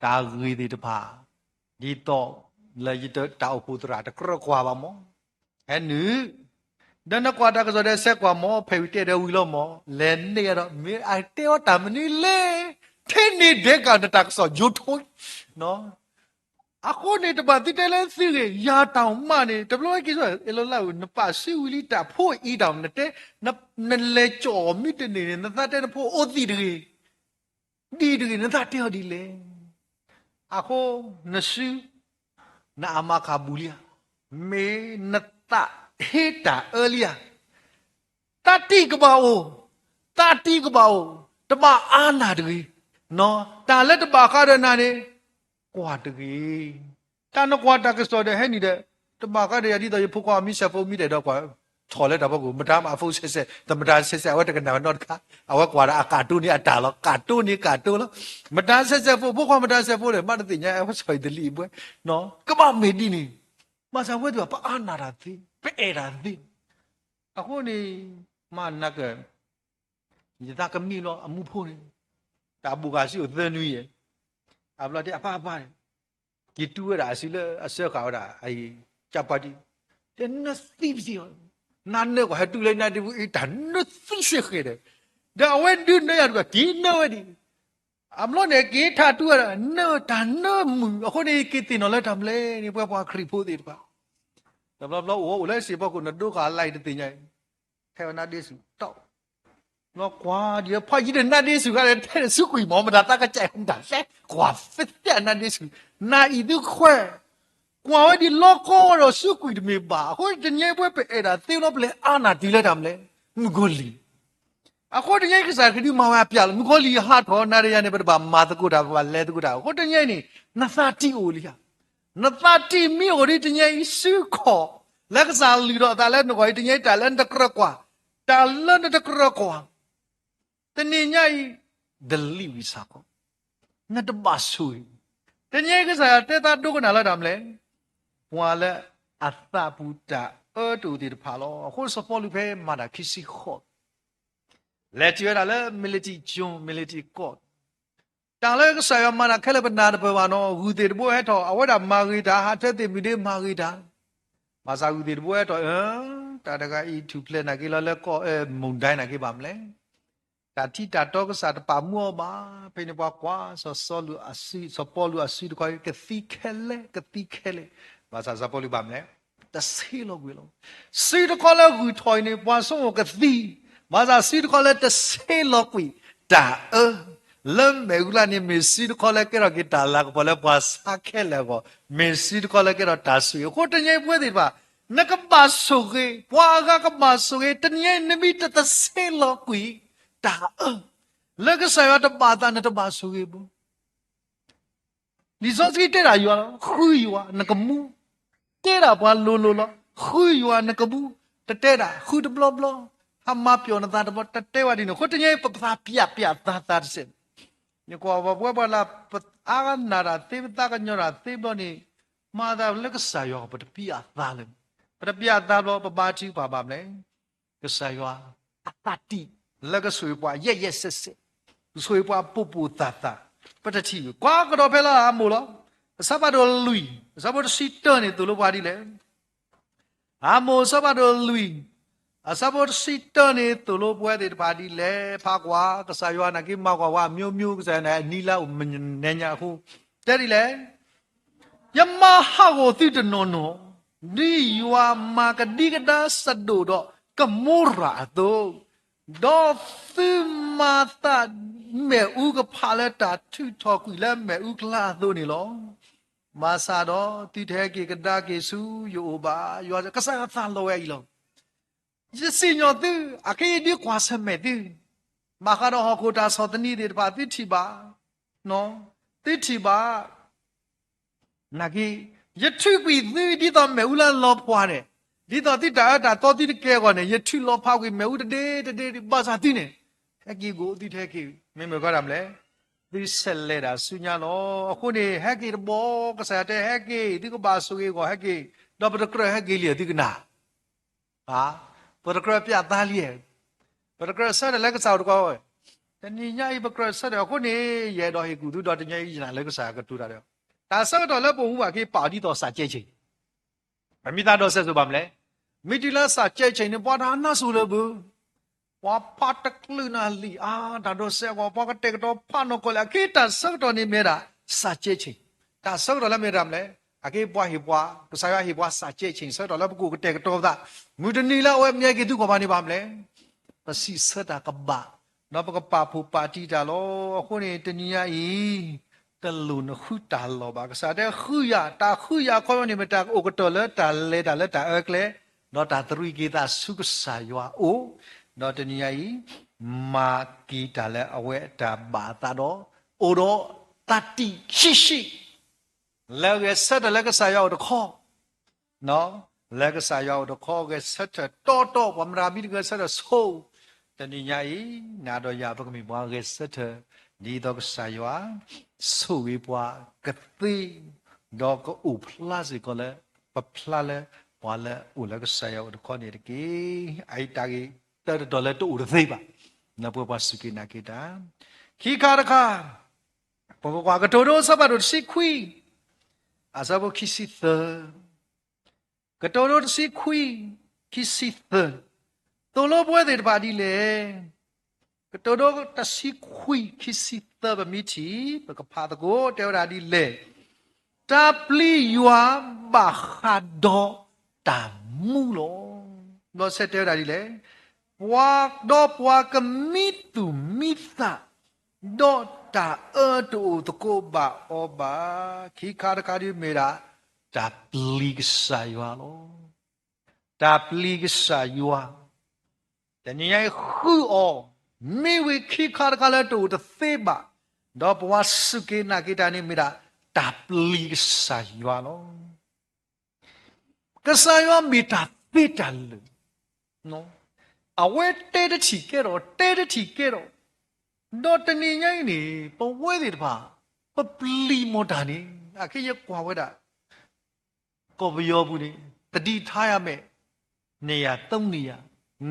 တာဂီဒီတဖာဒီတော့လေရတောက်ဖုဒရာတကရကွာပါမောအဲနူဒနကွာတာကစောတဲ့ဆက်ကွာမောဖေဝတဲ့ဝီလောမောလဲနေရတော့မေအိုက်တေောတာမနီလေထဲနေတဲ့ကတတက်စောဂျူထွန်းနော်အခုနေတပါတိတဲလဲစီရရာတောင်မှနေတဘလို့ကိဆိုအလောလာကိုနပါစီဝီလီတာဖို့ဤတောင်တဲ့နလေကြော်မိတနေနသတဲ့ဖို့အိုတိတကြီးဒီတကြီးနသတဲ့ဒီလေအခုနစုနာမခဘူလီယာမေနတဟေတာအလီယာတတိကဘာအိုတမအာနာတကြီးနော်တာလက်တပါခရနာနေကွာတကြီးတာနကွာတကစောတဲ့ဟဲ့နေတဲ့တပါခရရဒီတော့ဖုကွာမိဆက်ဖုမိတဲ့တော့ကွာထော်လက်တော့ကိုမတားမအဖုဆက်တမတားဆက်ဝတ်တကနာတော့ခါအဝကွာအကာတူနေအတာလောကာတူလောမတားဆက်ဖုကွာမတားဆက်ဖုလေမတတိညာအဝဆွေတလီပွဲနော်ကမမေဒီနေမဆာဝဲတော့ပါအာနာရာတိပဲရာတိအခုနေမနကညတာကမီလောအမှုဖို့နေတာဘူကစီကိုသန်နွေးရအဘလာတဲ့အဖဒီတူရတာစီလအဆက်ခါတာအဲချပါတီတဲ့နသိစီနာနေကိုဟတူလိုက်နာတူအတနသိရှိခဲ့တယ်ဒါဝဲဒုနေရကဒီနော်ဒီအမလို့နေကေထတူရနော်တနော်မူအခုနေကေတင်နော်လက်တမလဲနေပွားခရီဖို့တယ်ပါတဘလဘလဝလဲစီဘကုနဒုခါလိုက်တဲ့ညထဲနာဒီစုတော့နော်ကွာဒီဖာကြီးတဲ့နတ်ဒီစုကလည်းတဲ့စုကွေမောမဒါတကကြိုက်ဟွန်းတာလက်ကွာဖစ်တဲ့နတ်ဒီစုနာဤသူခွဲကွာဒီလောကောရောစုကွေတမေပါဟိုတညပွဲပဲအဲ့ဒါသေလို့ပလဲအာနာဒီလက်တမလဲငကိုလီအခုတညကစားခဒီမောင်ရပြလငကိုလီဟာထောနာရရနေပဒမာတကုတာဘာလဲတကုတာဟိုတညနေနသတိအိုလီဟာနသတိမီအိုဒီတညစုခောလက်ကစားလီတော့ဒါလည်းငကိုတညတာလည်းတကရကွာတာလည်းတကရကွာတနေ့ညဤဒလီဝီစာကိုငါတပါဆူတနေ့ကစားတဲ့တာဒုက္ခနာလာတယ်မလဲဘွာလဲအသပုတ္တအတူဒီဖာလောအခုစပေါ်လူပဲမာတာခီစီခောလက်ကျွဲတာလဲမီလီတီဂျွန်မီလီတီကော့တာလဲကစားရမာနာခဲလပနာတပဝနောဟူတေတဘွဲထောအဝဒမာဂီတာဟာတဲ့မီဒီမာဂီတာမာစာဟူတေတဘွဲထောတာတကဤတူပလက်နာကေလလဲကောမုန်တိုင်းနာကေပါမလဲတာတိတာတော့ကစားတပါမောပါဖိနေပွားကွာဆောလူအစီဆောပေါ်လူအစီတခွာကတိခဲလေဘာသာစပေါ်လူပါမလဲတဆေးလို့ကွေလို့စီတခွာလဲကွီထွိုင်းနေပွားဆုံးကတိဘာသာစီတခွာလဲတဆေးလို့ကွီတာလမ်းမေဂလာနေမစီတခွာလဲကရကတာလာကပေါ်လဲပွားစားခဲလဲကိုမစီတခွာလဲကရတာဆွေကိုတညိပွဲတယ်ပါနကပါဆိုကေပွားကပါဆိုကေတညိနမီတဆေးလို့ကွီတာလက်ကစားရတဲ့ပါတာနဲ့တပါဆိုရဘူးဒီစောစီတဲ့ရာယူခူယူနကမူတဲ့ရာပွားလိုလောခူယူနကဘူးတဲ့တာခူတဘလဘလဟာမပြောနေတာတော့တဲ့ဝဒီနခုတညပပပြသာစင်ညကောဘဘလာအာနာရာတေဘတာကညရာတေဘနီမာဒါလက်ကစားရပတပြသားလေပတပြသားလောပပါတိပါပါမလဲကစားရအတတိလက်ကဆွေပွားရက်ဆက်ဆွေပွားပူတာတာပတတိကွာကတော့ဖဲလာမို့လို့တ Sabado lui, sabado sitan itu lo padi le. Amo sabado lui. Sabado sitan itu lo padi padi le. Pakwa kesayuan lagi makwa miu kesana nila menenya aku. Jadi le. Yamaha go tidak nono. Di yua maka di kada sadu do kemurah tu. Do mata me u ke paleta tu takui le me u kelah tu ni lo. Masa đó tí thế kì cái đa kì su yo ba yo cái sao tan lo ấy lo chỉ xin nhau tư à cái đi qua xem mẹ tư mà cái đó họ cô ta sao tên đi để ba tí thì ba nó tí thì ba nà cái nhất thứ quỷ tư đi到mẹ u là lo qua này đi到tí đã to tí cái quan này nhất thứ lo phao cái mẹ u để ba sao tí này cái gì gỗ tí thế kì mình có làm lẽဒီဆက်လဲတာဆူညာတော့အခုနေဟက်ကီဘောကစားတဲ့ဟက်ကီဒီကဘာဆူကေကိုဟက်ကီတော့ပတကရဟက်ကီလီဒီကနာဟာပတကရပြသားလီပတကရဆက်လက်ကစားတော့တဏိညာဤပကရဆက်တော့အခုနေရဲတော့ဟေကူသူတော့တညဤနာလက်ကစားကတူတာတော့ဒါဆက်တော့လက်ပုံဦးပါကေပါတီတော့စာကျဲချင်းမမိသားတော့ဆက်ဆိုပါမလဲမိတီလာစာကျဲချင်းနဲ့ပွားတာနာဆိုလို့ဘူးว่าพัดตะกลืนaliดาโดเซว่าปากเตกโตพานกละกีตาสักตอนี่เมราสาเจชิตาสักตอละเมรามเลอาเกปัวหิปัวกษายหิปัวสาเจชิสักตอละบุกเตกโตดามุดนีละเวเมียกิตุกบานี่บามเลปะสิสดากะบะนอปกะปาผูปาติตาโลအခုနေတနီယာဤတလူနခုတာလောပါကစားတဲ့ခုရတာခုရခေါ်နေမတာအိုကတော်လဲတာလဲတာအကလေနော်တာသရိကေတာစုကစားရွာအိုတော့တနည်းအားမာကီတလည်းအဝဲတာဘာတာတော့အိုတော့တတိရှိလည်းကဆက်တယ်လည်းကစားရောက်တော့ခေါ်နော်လည်းကစားရောက်တော့ခေါ်ကဆက်တော့ဗမရာဘီကဆက်တော့ဆိုးတနည်းအားနာတော့ရပကမီဘွားကဆက်ဒီတော့ကစားရောက်ဆိုးဝေးဘွားကတိတော့ကဥပလာစီကလည်းပပလာလည်းဘွားလည်းဥလည်းကစားရောက်တော့ခေါ်နေတကေအိုက်တာကြီးတော်လည်းတူရသေးပါနဘဘစုကိနာကိတာခိကာရခာဘဘကွာကတော်တော်စပါတော့စိခွီအစဘခိစီသကတော်တော်စိခွီခိစီသတော်လို့ပွဲတဲ့ပါဒီလေကတော်တော်တစိခွီခိစီသဗမီချီဘကဖာတကိုတေဝရာဒီလေတာပလီယွာဘာခါဒေါတာမူလောလောဆက်တေဝရာဒီလေPuak do puak mitu mita do ta tu toko ba oba kikar kari mera ta plig saywa lo ta plig saywa tani ai khu o mi wi kikar kala tu ta theba do puak suke na kita ni mera ta plig saywa lo kasaywa mita pital noအဝဲတဲတချီကဲတော့တဲတချီကဲတော့တော့တနေညိုင်းနေပဝဲတွေတပါပပလီမော်တာနေအခရကွာဝဲတာကောဘယောဘူးနေတတိထားရမယ်နေရသုံးနေရ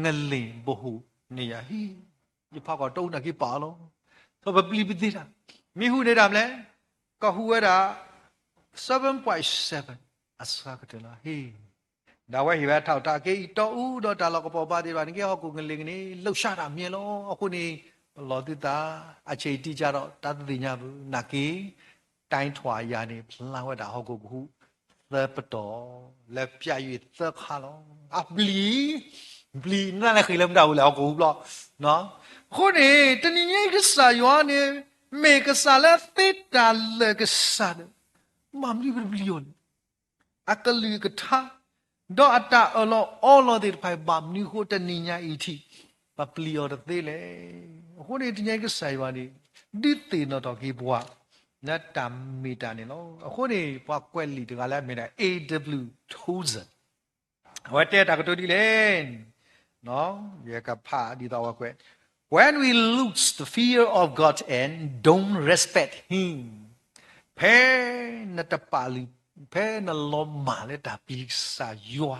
ငလင်ဘဟုနေရဟီဒီဖောက်ကတော့နာကိပါလောတော့ပပလီပတိတာမိဟုနေတာမလဲကဟူဝဲတာ 7.7 အစကတလာဟီဒါဝဲဟိဝဲထောက်တာကေတော်ဦးတော့တာလောကပေါ်ပါသေးပါနေကေဟောကုငလင်ကနေလှုပ်ရှားတာမြင်လို့အခုနေလောတိတာအခြေတိကြတော့တသတိညာဘူးနာကေတိုင်းထွာရနေဖလန်ဝဲတာဟောကုခုသပတော်လက်ပြ၍သခါလောအပလီนั่นแหละคือเริ่มดาวแล้วกูบอกเนาะคนนี้ตอนนี้ก็สายวันเนี่ยเมกสาละติดตาเลกสาลมัมลีบลิยอนอักลีกท่าดออัตตาอลอลอเดไปบัมนี่โคตนิญาอีทีปะปลีอดเตเลยคนนี้ตอนนี้ก็สายวันนี่ดิเตนอตอกีบัวนัดตามมีตาเนี่ยเนาะคนนี้พวกแกวลีตกาละมีได้ AW1000 ว่าแต่ตากตัวดีเล่นเนาะอย่ากับผ้าดีต่อว่าแก When we lose the fear of God and don't respect Him แพ้นัตปาลิแพ้นลมมาเลตาปีสายัว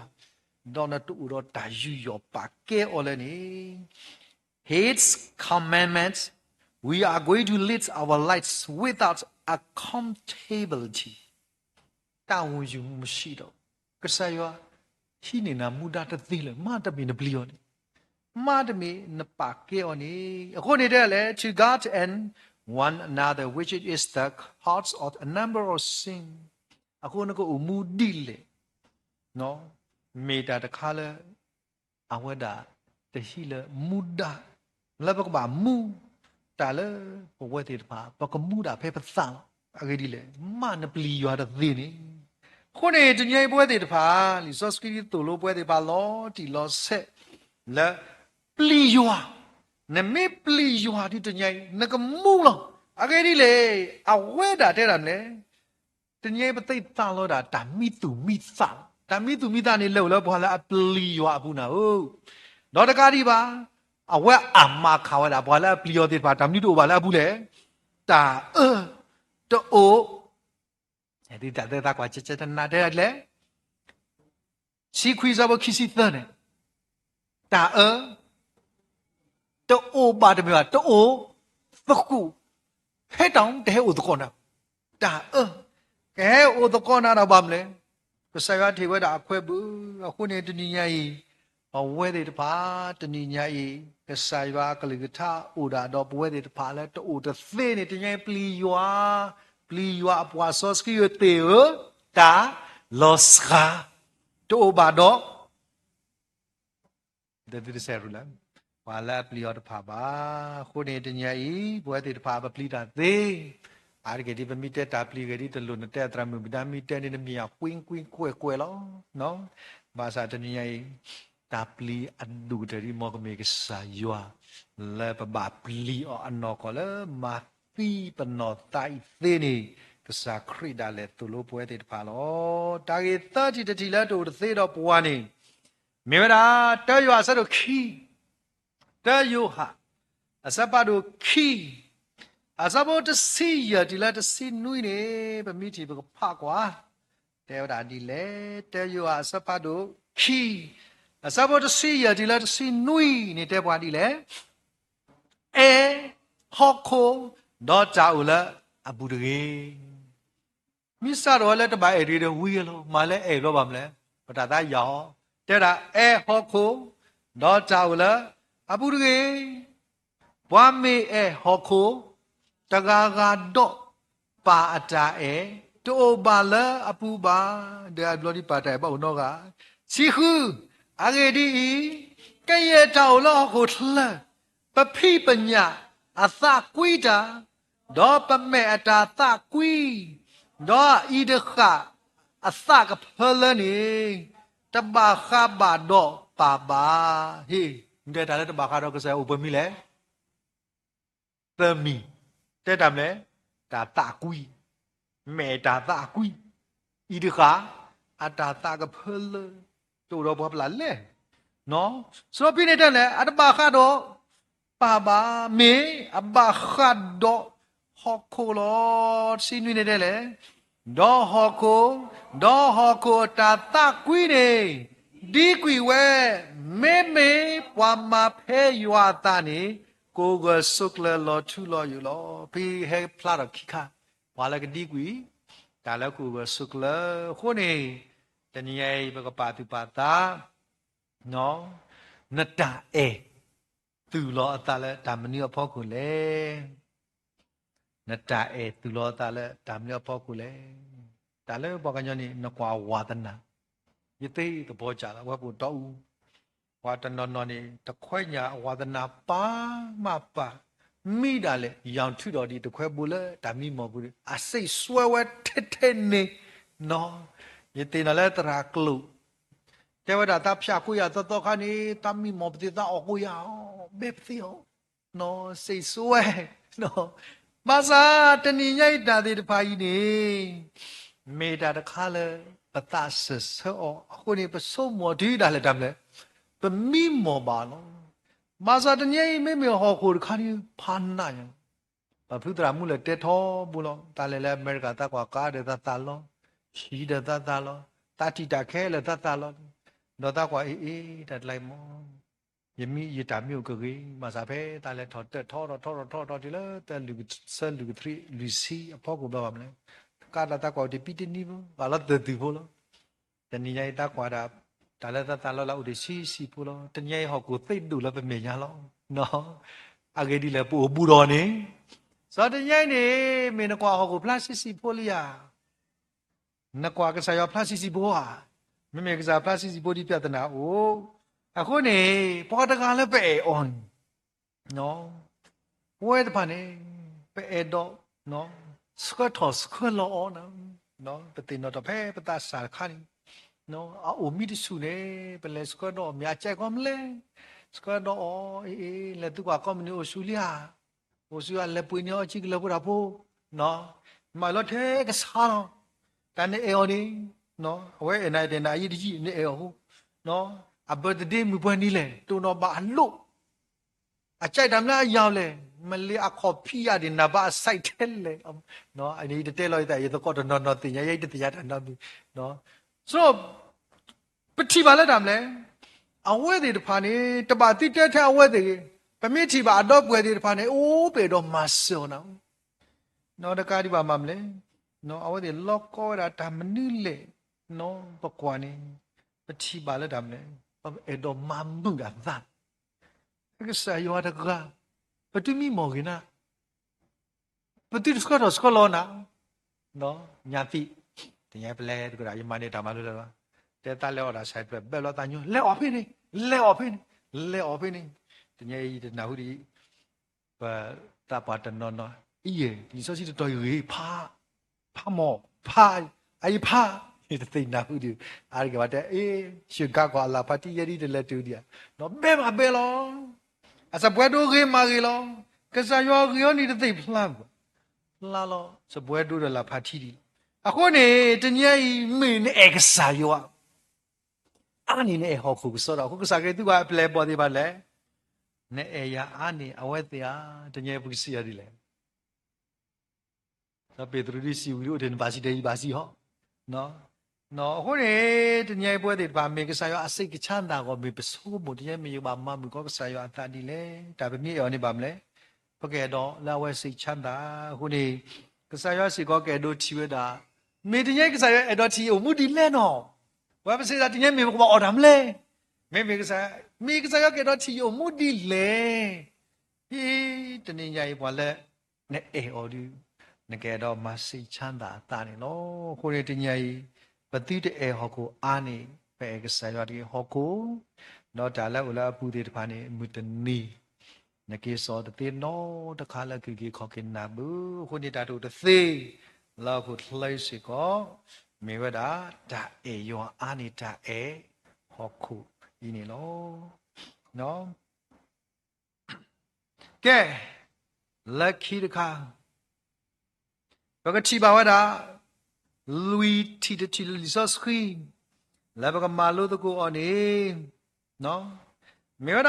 ดอนตุอุรตายุยอปากเกอเลนี่ hates commandments we are going to lead our lives without accountability တာဝန်ယူမှုမရှိတော့ကစားရွာရှိနေတာမူတာတသိလေမတမီနပလီယောနေမတမီနပါကေယောနေအခုနေတဲ့လေ to God and one another which it is the hearts of a number of sin အခုနကိုမူဒီလေနော်မေတာတခါလေအဝဒတရှိလေမူဒါလဘကဘာမူတာလေဘဝတေတပါဘကမူတာဖဲပစံအဂေဒီလေမနပလီရွာတသိနေခုနေတညိပွဲတေတပါလီဆော့စကီတူလိုပွဲတေပါလောတီလောဆက်လေပလီရွာနမေပလီရွာဒီတညိနကမူလောအဂေဒီလေအဝဲတာတဲ့ရမလဲတညိပသိတာလောတာဒါမိတူမိစဒါမိတူမိတာနေလောက်လောဘောလာပလီရွာဘူးနာဟုတ်တော့တကားဒီပါအဝဲအမခါဝဲတာဘောလာပလီယောတေပါဒါမိတူဘာလာဘူးလေတာတိုးဒီတာကွာချက်နာတဲ့လေစီခွေးစားဖို့ခီစီသန်းနေတာတိုးပါတမေတိုးသကူဟဲတောင်းတဲ့ဥဒကောနာတာကဲဥဒကောနာတော့ဗမလဲကစားရထေဝဒအခွဲဘူးအခုနေတဏိညာဤအဝဲတဲ့တပါတဏိညာဤကစားရကလိကထာဥဒါတော့ဘဝဲတဲ့တပါလဲတိုးတသေနေတညာပလီရွာပလီရွာအပွားဆော့စကီယတေတာလောစခာတိုးပါတော့တဲ့ဆယ်ရူလာဝါလာပလီယောတဖာပါခုနေတညာဤဘဝတဲ့တဖာပလီတာသေးအာရကေဒီပမီတက်တာပလီကေဒီတလူနတဲ့တရမီဒါမီတဲ့နေမီယာကွင်းကွဲလောနော်ဘာသာတညာဤတာပလီအဒူတရီမောကမေကဆာယွာလေပဘာပလီအောအနောကလေမာပီပနောတိုင်သေးနေကစားခရီဒါလေသူလိုပွဲတဲ့တဖာလောတာကေသတိတတိလာတို့သေတော့ပွားနေမေဝရာတဲရွာဆတို့ခီတဲယိုဟာအစပါတို့ခီအစဘောတစီရဒီလာတစီနွိနေပမိတီဘကဖကွာတဲဝဒါဒီလေတဲယိုဟာအစပါတို့ခီအစဘောတစီရဒီလာတစီနွိနေတဲ့ပွားဒီလေဟော့ခိုတော့ကြောက်လာအဘူတကေမိစတော်လည်းတပိုင်အေရီဝီလောမလဲအေတော့ဗမလဲပတာသားရောတဲ့တာဟော့ခိုတော့ကြောက်လာအဘူတကေဘွားမေဟော့ခိုတကာကတော့ပါအတာတိုးပါလာအပူပါတဲ့ဘလော်ဒီပါတိုင်ပေါ့နော်ကစီခုအဂေဒီကဲ့ရဲ့တောက်လောကိုလှပဖိပညာအသကွီတာဒေါ်ပမဲအတာသကွီဒေါ်ဤဒခအသကဖလနေတဘာခဘာဒေါ်ပါပါဟေးတဲ့တာလည်းတဘာခတော့ကစားဥပမီလေသမီတဲ့တာမလဲဒါသကွီမဲတာသကွီဤဒခအတာသကဖလတို့တော့ဘာပလာလဲနော်ဆိုတော့ပြနေတဲ့လေအတဘာခတော့ပါပါမေအဘခတ်တော့ဟောခိုလောစီနွေနေတယ်လေဒေါ်ဟောခိုတာတကွီနေဒီကွီဝဲမေပွားမဖဲရွာတာနေကိုကဆုကလလောထူလောယူလောဖီဟဲဖလာတော့ခိခါဝါလကဒီကွီဒါလည်းကိုကဆုကလခုနေတနည်းဘကပါတူပါတာနော်နတာသူလောအတလည်းဒါမနီအဖို့ကိုလေနတာသူလောအတလည်းဒါမနီအဖို့ကိုလေဒါလည်းဘောကညနေနကွာဝါဒနာယသိတဘောကြလားဝတ်ဖို့တော့ဝါတနော်နော်နေတခွဲညာဝါဒနာပါမပါမိတာလေရောင်ထူတော်ဒီတခွဲဘူးလေဒါမိမော်ဘူးအစိတ်ဆွဲဝဲထဲနေနော်ယသိနော်လေတရာကလူแต่ว่าถ้าพิจารณาตัวข้านี้ตามีหมอปฏิตาออกกุยาแบบเสียวเนาะสิสวยเนาะมาซาตนีใหญ่ตาดีพายนี่เมตาตะข้าเลยปตาสเสอคนนี้เป็นสมมติได้เลยทำเลยเป็นมีหมอบาลมาซาตนีใหญ่ไม่มีหอกคนข้านี้พันน่ะยังพระพุทธรามุเลยเตทอบุลตาเลยอเมริกาตากว่ากาเดตาตาลชีเดตาตาลตาติตาแค่เลยตาตาลတော့တော့ကွာအေးတက်လိုက်မောယမိယတာမြို့ကကြီးမစားဖဲတာလဲထော်တက်ထော်ဒီလဲတဲလူဆန်လူ3လူစီအဖို့ကိုပြောပါမလဲ ကာတာကောဒီပီတနီဘောဘာလို့တတူဖို့လို့တနည်းရိုက်တာကွာတာဒါလည်းတာလောလောက်ဒီစီဖို့လို့တနည်းဟောကိုသိတူလည်းပဲမြင်ရလို့နော်အဂေဒီလည်းပူပူတော်နေစောတနည်းနေမင်းကွာဟောကိုပလတ်စီဖို့လျာနကွာကစားရပလတ်စီဖို့ဟာမမေကစားပလတ်စီဖို့ဒီပြဿနာအိုးအခုနေပေါ်တကလည်းပဲအွန်နော်ဝဲတဖာနေပဲတော့နော်စကတ်တော်စကလောနော်ပတိနော်တဖဲပတာစာခါနီနော်အိုမီတဆူနေပလဲစကတော့မြာကြိုက်ကောမလဲစကတော့အေးလက်သူကကောမနီအိုဆူလီယာအိုဆူရလက်ပွေးနေအချိကလပူရာပိုနော်မလောထဲကစားတော့တန်နေအော်နေနော်အဝဲအနိုင်တင်တာအရေးကြီးနေအော်ဟုတ်နော်အဘတ်ဒေးမူပွင့်နီးလေတူနော်ဘာလို့အကြိုက်တယ်မလားရောက်လေမလေးအခေါ်ဖိရတယ်နဘာစိုက်တယ်လေနော်အဲ့ဒီတဲလိုက်တဲ့ရေတော့တော့တင်ရိုက်တဲ့တရားတာနော်ဆိုတော့ပတိပါလက်တာမလဲအဝဲတွေတဖာနေတပါတိတဲထဲအဝဲတွေပမိတိပါအတော့ပွဲတွေတဖာနေအိုးပေတော့မဆောနော်တကားဒီပါမမလဲနော်အဝဲတွေလော့ကောတာဒါမနုလေနော်ပကွာနေပတိပါလက်တာမလဲအဲ့တော့မမှုတာသာကစားရွာတကားပတိမီမော်ကင်နာပတိစကတော့စကလောနာနော်ညာတိတရားပလဲတကရာယမနေတာမလို့လားတဲတာလဲော်တာဆိုင်ပဲဘယ်လောတညလဲအော်ဖိနေတရားဤနာဟုဒီဘာတာပါတနော်နော်ဤရဒီစောစီတော်ရေဖာမောဖာအိဖာဒီသိနာဟုဒီအားကဘာတဲ့အေးရှုကကွာလာပါတီရဒီလက်တူဒီနော်ဘဲမဘဲလောအစပွဲတို့ခေမာကေလောကစားရောနေသိဖလန်လာလောစပွဲတို့လာဖာတီဒီအခုနေတညကြီးမင်းနဲ့ကစားရောအာနေနဲ့ဟောခုဆိုတော့ခုကစားကေသူကပလဲပေါ်သေးပါလေနဲ့အေယာအာနေအဝဲတရားတညပူစီရဒီလေသပေတရဒီစီဝီတို့တင်ပါစီတေးပါစီဟောနော်အခုနေတညပွဲတွေပါမေကစားရောအစိတ်ကချမ်းသာကိုမေပစိုးမို့တညမေပါမမကောကစားရောအတာဒီလေဒါပဲမြေရောနေပါမလဲဘကဲတော့လာဝဲစိတ်ချမ်းသာအခုနေကစားရောစီကောကဲတို့ချီဝဲတာမေတညကစားရောအတော်ချီအမှုဒီလဲနော်ဝါပစေတာတညမေကောအော်ဒါမလဲမေကစားရောကဲတော့ချီအမှုဒီလဲဟီတနေကြရေပွာလဲနဲ့အော်ဒီနကဲတော့မစိတ်ချမ်းသာတာနေနော်ခုနေတညရေပတိတဲ့ဟောကိုအာနေပဲကစားရတဲ့ဟောကိုနော်ဒါလည်းဥလာပူတဲ့တဖာနေမူတနီနကေစောတဲ့နော်တခါလည်းကြီးခေါ်ခင်နာဘူးခုနေတာတို့သေးလောက်ကိုလှိစီကောမေဝဒါဒါအေယောအာနေတာအေဟောခုဒီနေလို့နော်ကဲလက်ခီတခါဘကတိပါဝဒါလူတီတီလီဆော့စခရီလာဘကမာလို့တကူအော်နေနော်မြေရ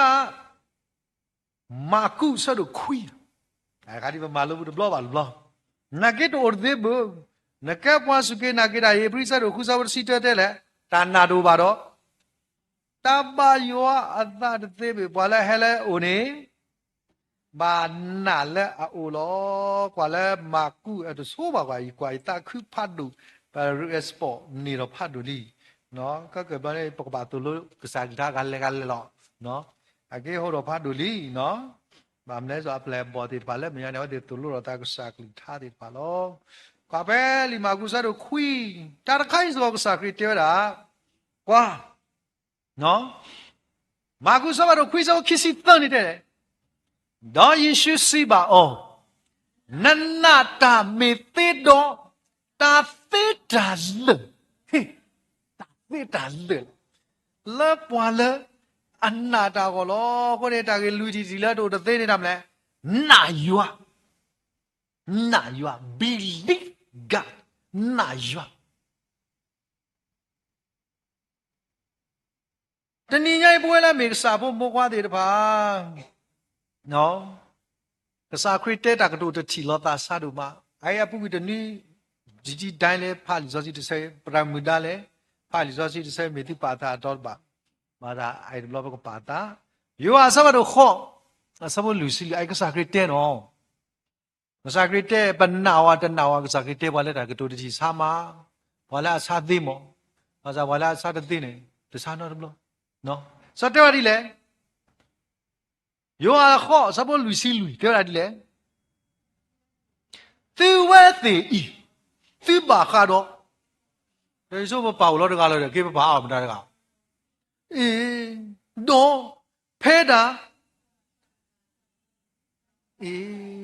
မာကုဆတ်ခွီအခါဒီမာလို့ဘလောပါဘလောနဂက်တော်ဒေဘနကပွားစုကေနဂက်ရေပရိစတ်ခုစဝစီတဲလေတာနာတို့ပါတော့တပါယောအသတသေးပဲဘာလဲဟဲလဲအိုနေဘာနာလဲအိုလောကွာလဲမာကုအဲ့ဒါဆိုပါကွာတာခုဖတ်လို့ပါရစပေါ်နေတော့ဖတ်လို့လီနော်ကကဘာလဲပကပါတူလို့ကစားကြတာကလည်းလောနော်အကေဟိုတော့ဖတ်လို့လီနော်ဘာမလဲဆိုအပလဲပေါ်တယ်ပါလဲမရနေတော့တူလို့တော့တာကစားကလီထားတယ်ပါလောကွာပဲလီမာကုစားတော့ခွီတာတခိုင်းဆိုကစားကလီတဲတာကွာနော်မာကုစားတော့ခွီဆိုခီစီတန်နေတဲ့တော့ယေရှုစီပါအောနနတာမေတေတော့တာသေတာလဟေးတာသေတာလလပွာလအနာတာကိုလောကိုနေတာကလူကြီးဒီလာတို့သေနေတာမလဲနာယွာဘီလီဂါနာယွာတနင်္ဂနွေပွဲလာမေစာဖို့မိုးခွားတယ်တပါနော်ကစားခရစ်တဲတာကတို့တချီလောတာဆာတို့မှာအဲ့အပူဝီတနီជីတိုင်းလဲဖာလီဇောစီတဆဲပရမူဒါလဲဖာလီဇောစီတဆဲမေတိပါတာတော့ပါမာဒါအိုင်လောဘကပါတာယောအဆဘတို့ခောအဆဘလူစီအိုင်ကစားခရစ်တဲနော် Sakite penawa tenawa sakite wala dah ketu di sama wala asadi mo masa wala asadi ni di sana dulu no satu hari le yo ala kho sabo luisi lui tu hari le tu wati I tu bakar do dari so bapa ulo dengar lo deh kita bapa apa dengar do peda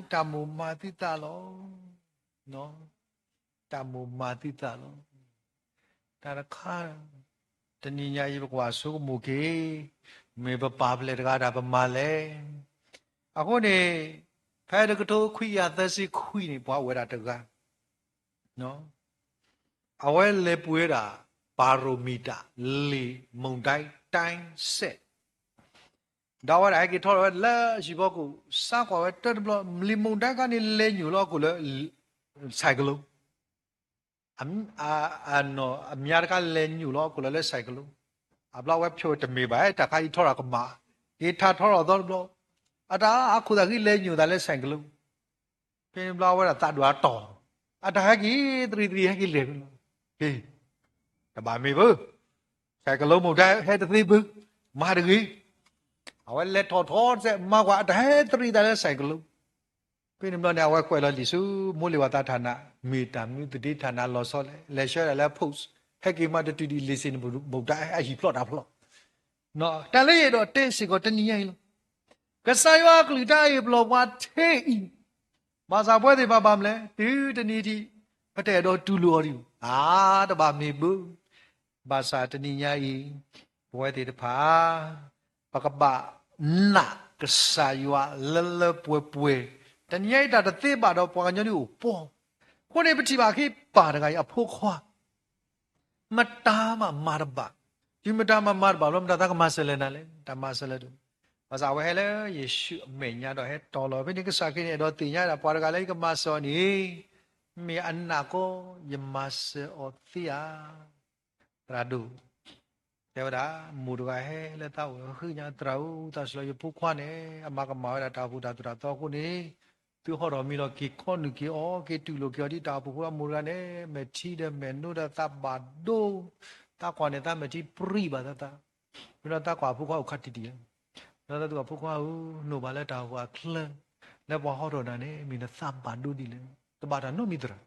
tamu mati talo no tamu mati talo tara kha taninya yi bakwa so muke me bapa ble dengar apa male aku ni peda ketu kui ya tasi kui ni bawa wera dengar no awal le puera paromita le mundai time set Dawa dah kita tahu lah siapa ku sakwa terbela melimun dah kan ni lenyu lah ku le cycle ano amyar kan lenyu lah ku le cycle abla web show temi baik tak kaya thora kema kita thora dah bela ada aku dah ki lenyu dah le cycle pen bela wala tak dua ton ada lagi tri lagi le eh tak bami bu cycle muda head tri bu mah lagi awal le thot se ma kwa da tri da le cycle pe ni mlo ne awal kwai lo li su mo le wa ta thana me ta mi ti thana lo so le share le post heki ma ti di listen bu da a hi plot da plot no ta le do te si ko tani yai lo ka sa yo kli da yi blo wa the I ma sa pwe de ba ba mle ti tani ti pa te do tu lo ri ta ba mi bu ba sa tani nya yi pwe de pa pa ka ba na kesayua lele pue dan yai dah tiba dah puangannya ni upong kau ni berciba ki pada gaya pukwa mata marba di mata marba belum datang ke masalah nale dah masalah tu masa awal le Yesus menya dah het tolong ini kesakit ni dah tinya dah pada gaya ke masa ni mi anak ko yemasa otia radu Tewada muda he le tahu hanya tahu tak selalu pukwan ni amak mau dah tahu dah tahu aku ni tu orang milo kikon ki oh kitu lo kiadi tahu pukwan muda ni meci dah menu dah tak bado tak kau ni tak meci peri bata tak bila tak kau pukwan ukat dia bila tak pukwan no bala tahu akle le buah orang ni mina tak bado dia terbada no mitra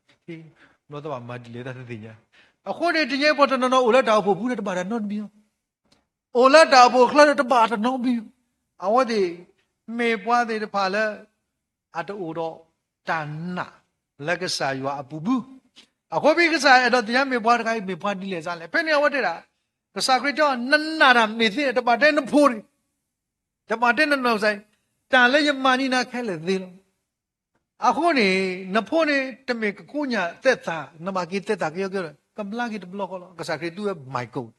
no tak madi le tak tinya aku ni tinya pada nona ulat tahu pukwan terbada no biar Ola dah bukan ada bahasa nabi. Awak di mepah di depan ada orang tanah lagi saya abu bu. Aku pergi saya ada dia mepah kai mepah di lesan le. Peni awak dia kesakit tu nana mesti ada pada nempuri. Ada pada nana saya. Tanah yang mana nak khele dil. Aku ni nempuri temi kunya teta nama kita teta kira kembali kita blok kalau kesakit tu Michael.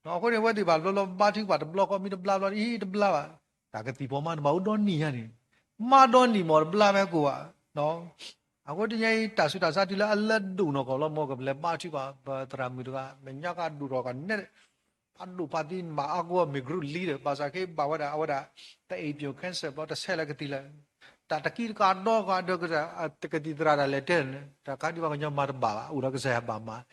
Aku ni buat di bawah lo batik pada blok kami tu blok ini tu blok tak keti poma mau don ni ni ma don ni mau blok aku no aku tu nyai tak sudah saat itu Allah du no kalau mau ke blok batik apa teram itu kan menjaga dulu kan ni aduh pati ma aku migru leader pasal ke bawa dah awak dah tak APO cancer bawa dah sel keti lah tak takir kado kerja keti terada leten tak kadi bangnya marba udah ke saya bama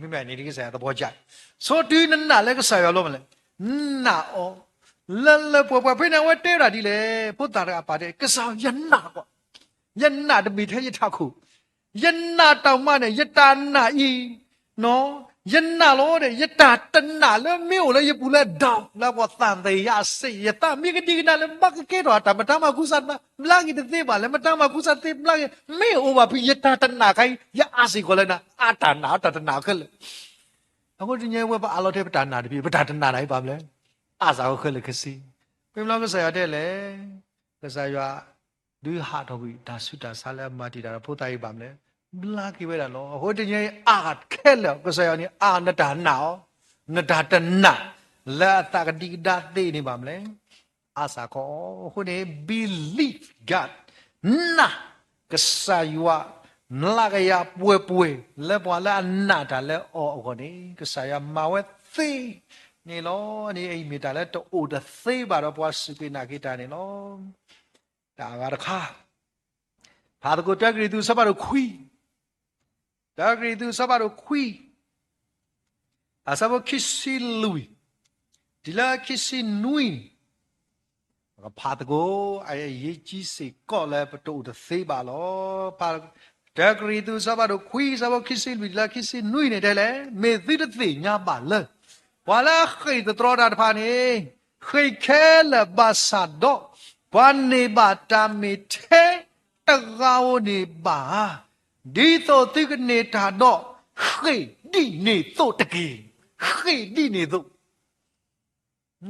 memang ini ke saya tak boleh so tu nana le ke saya lo male na o lele pua pina awak tera di le putar apa deh ke saya yana kok yana demi dia takku yana tahu mana yana I no yana lo deh yana tenna le miu le ye pula dah le buat santai ya sih ya tak mi ke dina le bak ke doa tak macam aku sana lagi tu tiba le macam aku sana tiba lagi miu apa yana tenna kai ya asik kalau na ada tenna ke Aku tu nyewa apa Allah dia bertanah di bertanah naik pam le asal aku le kesi pemlam ke saya ada le ke saya dua hat hobi dah sudah salah mati dah putai pam le belaki bela lo aku tu nyewa ahat kela ke saya ni nada tanah la tak didati ni pam le asal aku ni believe God nah ke saya Nalagaya pue lepas la nada le oh ni ke saya mawet si ni lo ni ai mi ta le to udah si baru puas kita ni lo tak ada kah 爬得过这个都什么都亏，这个都什么都亏，啊什么去西路，ဒီလား去西女，爬得过哎呀也几岁高了不都得死吧咯，爬这个都什么都亏，什么去西路啦去西女呢的嘞，没自的自家吧了，完了黑的多大的爬呢，黑开了把啥到，把你把他没拆。တကားနေပါဒီတော့ဒီကနေတာတော့ဟေးဒီနေတော့တကေဟေးဒီနေတော့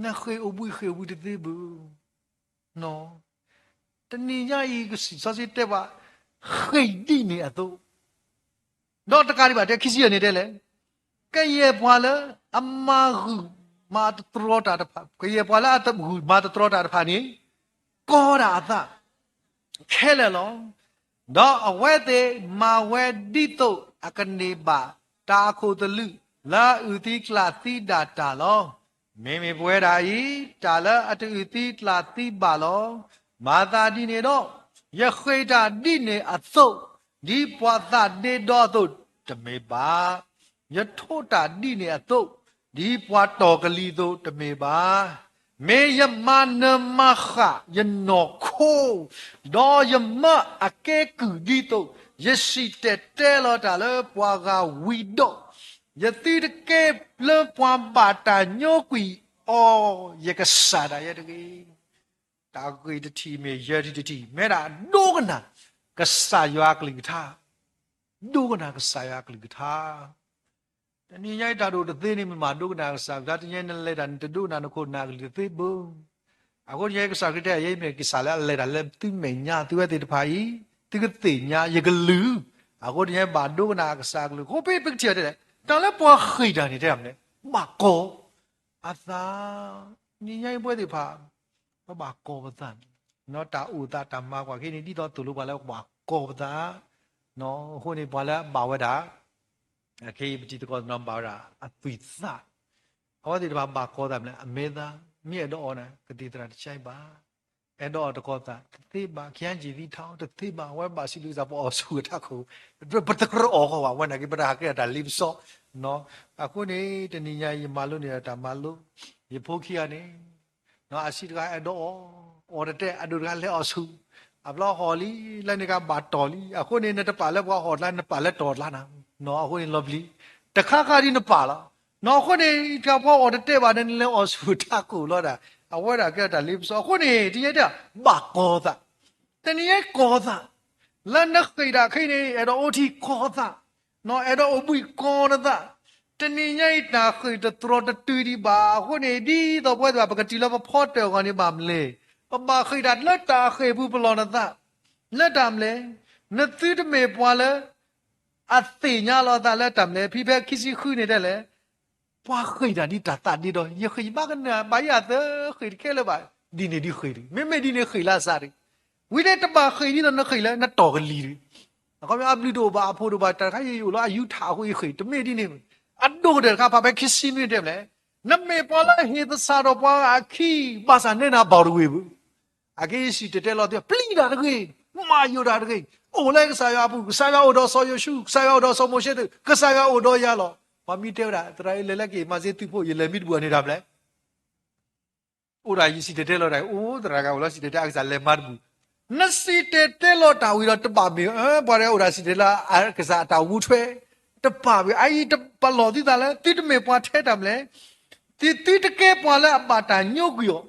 နခေအဘူခေဘူတဲ့ဘူးနော်တနည်းရည်ကစောစစ်တဲ့ပါဟေးဒီနေတော့တော့တကားဒီပါတဲ့ခစီရနေတယ်လေကဲရဲ့ဘွာလာအမဟုမာတတော်တာတဖာကဲရဲ့ဘွာလာတဘူးမာတတော်တာတဖာနေကောတာအသခဲလေလောတော့အဝဲတဲ့မာဝဲဒီတော့အကနေပါတာခုတလူလာဥတိကလာတိတာတာလောမေမေပွဲတာဤတာလာအတူဥတိကလာတိပါလောမာသာဒီနေတော့ရခေတာဒီနေအသုတ်ဒီပွားသနေတော့တို့တမေပါရထိုးတာဒီနေအသုတ်ဒီပွားတော်ကလေးတို့တမေပါမေယမနမခယနောခိုဒေါ်ယမအကဲကူဒီတော့ယရှိတဲ့တဲလောတာလေပွားကဝီတော့ယတိတကဲလပွားပါတာညိုကွီအော်ယကစားတာယတကြီးတာကွေတတိမေယတိတတိမဲတာဒိုကနာကစားရွာကလေးထားဒိုကနာကစားရွာကလေးထားတနည်းရိုက်တာတို့သေးနေမှာဒုက္ခနာကစားဒါတည်းနဲ့လဲတာတဒုနာနခုနာကလေးသေးဘူးအခုရဲကစားကြတဲ့ရိပ်မြေကစားလဲတာလဲသူ့မညာသူ့ရဲ့တဖာကြီးသူကတိညာရကလူအခုတည်းဘာဒုက္ခနာကစားကလေးကိုပေးပစ်ချတယ်တော်လဲပွားခိတာနေတယ်မလဲမကောအသာနိညာပွဲတွေဖာဘာကောပသန်နော်တာဥတာတမကွာခိနေတိတော့သူလို့ပါလဲဘာကောပသာနော်ဟိုနေဘာလဲဘာဝတာခေပတိတကောနံပါရာအပိသဟောဒီတဘာကောတယ်မလဲအမေသာမြေတော့နာကတိတရာတချိုင်ပါအဲ့တော့တကောတာတိပါခန်းကြည်သီထောင်းတိပါဝဲပါစီလူစားပေါ်ဆူတခုဘတ်တကရောဟောဝနကိပဒါကတာလိပစောနော်အခုနေတဏိညာယမလို့နေတာမလို့ရဖို့ခိရနေနော်အရှိတကအဲ့တော့အော်တဲ့အဒုရလဲအဆူအဘလောဟောလီလည်းနေကဘာတော်လီအခုနေနဲ့တပါလဲဘွားဟောလာနဲ့ပါလဲတော်လာနာနော်အခုနေ lovely တခါခါဒီနပါလားနော်ခုနေကဘွားအော်တဲ့ပါနဲ့လဲအဆူတကူလို့တာအဝဲတာကတာလိပစောခုနေဒီရတဲ့ဘာကောတာတနည်းကောတာလန်နခိတာခိနေအဲ့တော့အိုတီကောတာနော်အဲ့တော့အပွေကောတာတနည်းရိုက်တာခိတတော်တတူဒီပါခုနေဒီတော့ဘွဲတာပကတိလဘဖော့တယ်ကနေပါမလဲပမာခိတာလက်တာခိဘူးပလောနတာလက်တာမလဲနသိတမေပွာလဲအသိညာလောတာလက်တာမလဲဖိဖက်ခိစီခုနေတယ်လေပွာခိတာဒီတာဒီတော့ယခိဘာကနာဘာရတဲ့ခိခဲလေပါဒီနေဒီခိမေဒီနေခိလာစားရီဝိတဲ့တပါခိဒီတော့နခိလဲနတော်ကလီရီအခုမြအပလီတို့ဘာအဖို့တို့ဘာတခါရယူလို့အယူထားခွေခိတမေဒီနေအဒိုတဲ့ခါဖာပဲခိစီနေတယ်လေနမေပေါ်လာဟေသစာတော့ပွာအခီပါစာနေနာဘော်ရဝေဘူးအကေစီတဲလို့တဲ့ပလီတာတကေမာယူတာတကေအိုလည်းကစားရဘူးကစားရတော့ဆောရရှုကစားရတော့ဆောမရှိတဲ့ကစားရတော့ရလောဘာမီတဲတာတရိုင်းလေလက်ကေမစေတူဖို့ရလေမီဘူးနေတာမလဲအိုရာယီစီတဲလို့တိုင်းအိုတရာကဝလာစီတဲအကစားလေမတ်ဘူးနစီတဲလို့တာဝီတော့တပါမီဘာရဲအိုရာစီတဲလာကစားတာဝူထွဲတပါပြီအဲ့ဒီတပလော်ဒီတာလဲတိတမေပွားထဲတယ်မလဲတိတကဲပွားလဲအပါတာညုတ်ကြော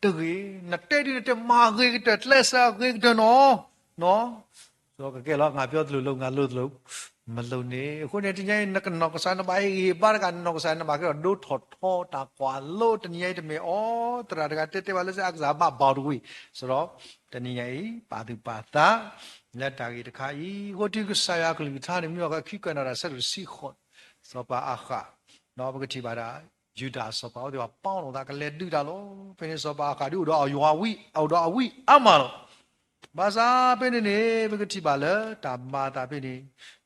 တကေနတဲဒီတဲမာကေတက်လက်စားကေတနော်ဆိုကဲလောငါပြောသလိုလုံးငါလို့သလိုမလုံနေခုနေတင်းနကနောကဆန်ဘာအေဘာကနောကဆန်ဘာကေဒိုထော်ထောတာကွာလို့တနည်းတမေဩတရာတကတဲပါလဲစအကစားဘာဘော်ဝီဆိုတော့တနည်းပါသူပါတာလက်တာကြီးတခါကြီးဟိုတိကဆာယာကလီထားနေမြို့ကခိကနာရဆက်ရစီခွန်စောပါအခါနော်ဘကတိပါတာယူဒါစောပါတော့ပေါင်းတော့ကလည်းတူတာလို့ဖင်းစောပါအခါတို့တော့ယွာဝီအော်တော့အဝီအမလို့ဘာသာပင်းနေဘကတိပါလေတာမာတာပင်းနေ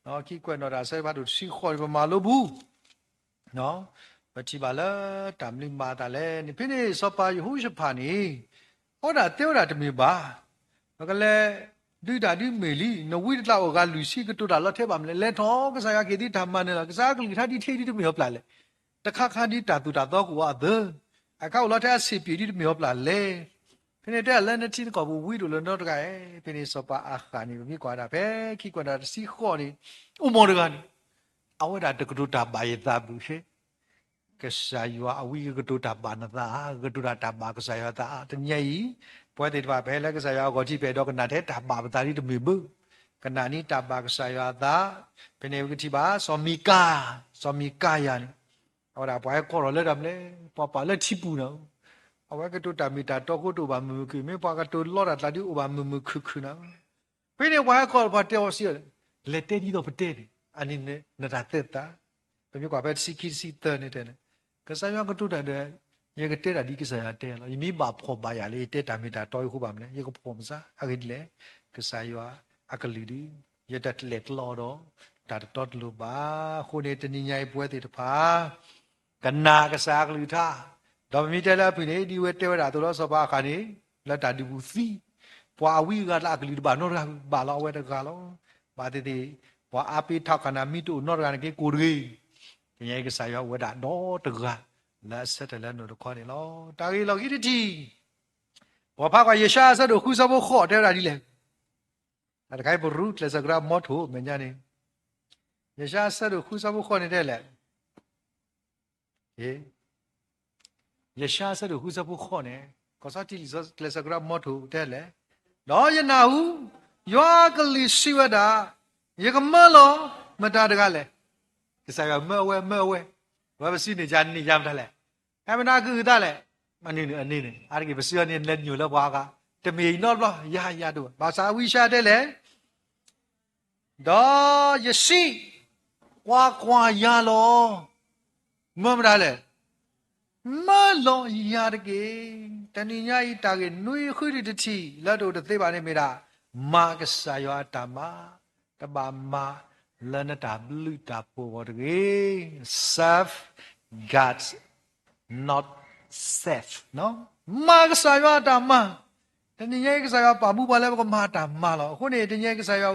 နော်ခိကွနော်တာဆက်ပါတို့စီခွန်ပမာလို့ဘူးနော်ဘတိပါလေတာမလီမာတာလေနိဖင်းနေစောပါယဟူရှဖာနေဟောတာတဲတာတမီပါဘကလည်း ဒီတာဒီမေလီနဝိတလောကလူစီကတူတာလက်ထဲပါမလဲလက်ထောကစားရကေတိဓမ္မနဲ့လားကစားကလေးထားဒီထေးဒီမယောပလာလေတခါခါဒီတာတူတာတော့ကွာဒအကောက်လက်ထဲစီပီဒီမယောပလာလေဖိနေတဲ့လက်နဲ့တီကောဘူးဝီတို့လည်းတော့တကဲဖိနေစပါအခါနေမြကွာတာပဲခိကွာတာစီခေါ်နေဥမောတကနေအဝဲတာတကတူတာပါရတာဘူးရှေကစားရအဝီကတူတာပါနတာကတူတာပါကစားရတာတညကြီးပွဲတေတပါဘဲလက်ကစားရကိုကြည့်ပဲတော့ကနာတဲ့တာပါပတာရီတမီဘူးကနာနီတာပါကစားရတာဖိနေကတိပါစောမီကာယာနေဟောတာဘွားခေါ်ရလက်တယ်မလဲပပလက်ချိပူနော်အဝဲကတူတာမီတာတော့ကိုတူပါမူခိမေပွားကတူလော်တာတူဥပါမူမူခုခုနော်ဖိနေဘွားခေါ်ပါတဲ့စီလက်တဲ့ဒီတော့ပတဲ့အနိနဲ့နတာတက်တာဘယ်မြကွာပဲစီကီစီတနေတဲ့ကစားရကတူတဲ့ရေကတဲ့တာဒီကစားရတဲ့လားယမိပါဖော်ပါရလေတဲ့တာမီတာတော့ခုပါမလဲရေကဖော်မစားအကိလေကစားရအကလီဒီရတတ်လက်လော်တော့တာတော့လူပါခုနေတနိညာပွဲတဲ့တဖာကနာကစားကလူထားတော့မိတဲလာဖိနေဒီဝဲတဲဝဲတာတော့စပါခါနေလက်တာဒီဘူးစီပွာဝီကလာကလူဘာနော်ဘာလောဝဲတကလောဘာတေပွာအပိထောက်ခနာမိတူနော်ရကနေကိုရီဒီရဲ့ကစားရဝဲတာတော့တကလက်ဆက်တယ်လည်းတော့ခေါ်နေလောတာကြီးလောကြီးတီဘောဖာကယေရှာဆတ်တို့ခုစဖို့ခေါ်တဲ့ရာဒီလေတခိုင်ဘရုတ်လက်စဂရမော့ထိုမညာနေယေရှာဆတ်တို့ခုစဖို့ခေါ်နေတဲ့လေဟေးယေရှာဆတ်တို့ခုစဖို့ခေါ်နေကောစားတီလက်စဂရမော့ထိုတဲ့လေတော့ယနာဟုယောကလီစီဝဒါယေကမလောမတာတကလေကစားရမဲဝဲဝဲပစီနေကြနေကြမတယ်လေအမနာကူတာလေအနေနဲ့အားကြီးပစီရနေလက်ညိုလောက်ပါကတမီနော်လောရတို့ဘာသာဝိရှာတဲ့လေတော့ယစီကွာရလောမမတာလေမလောရတကေတဏိညာဤတာကေနွေခွိတတိလက်တို့တသိပါနေမိတာမာကဆာယောတမတပါမလနတာဘလူတာပေါ်တကေ serve God's not safe နော်မာကဆာယောတမတဏိညာကဆာယောပါမှုပါလဲကမာတာမလောခုနေတဏိညာကဆာယော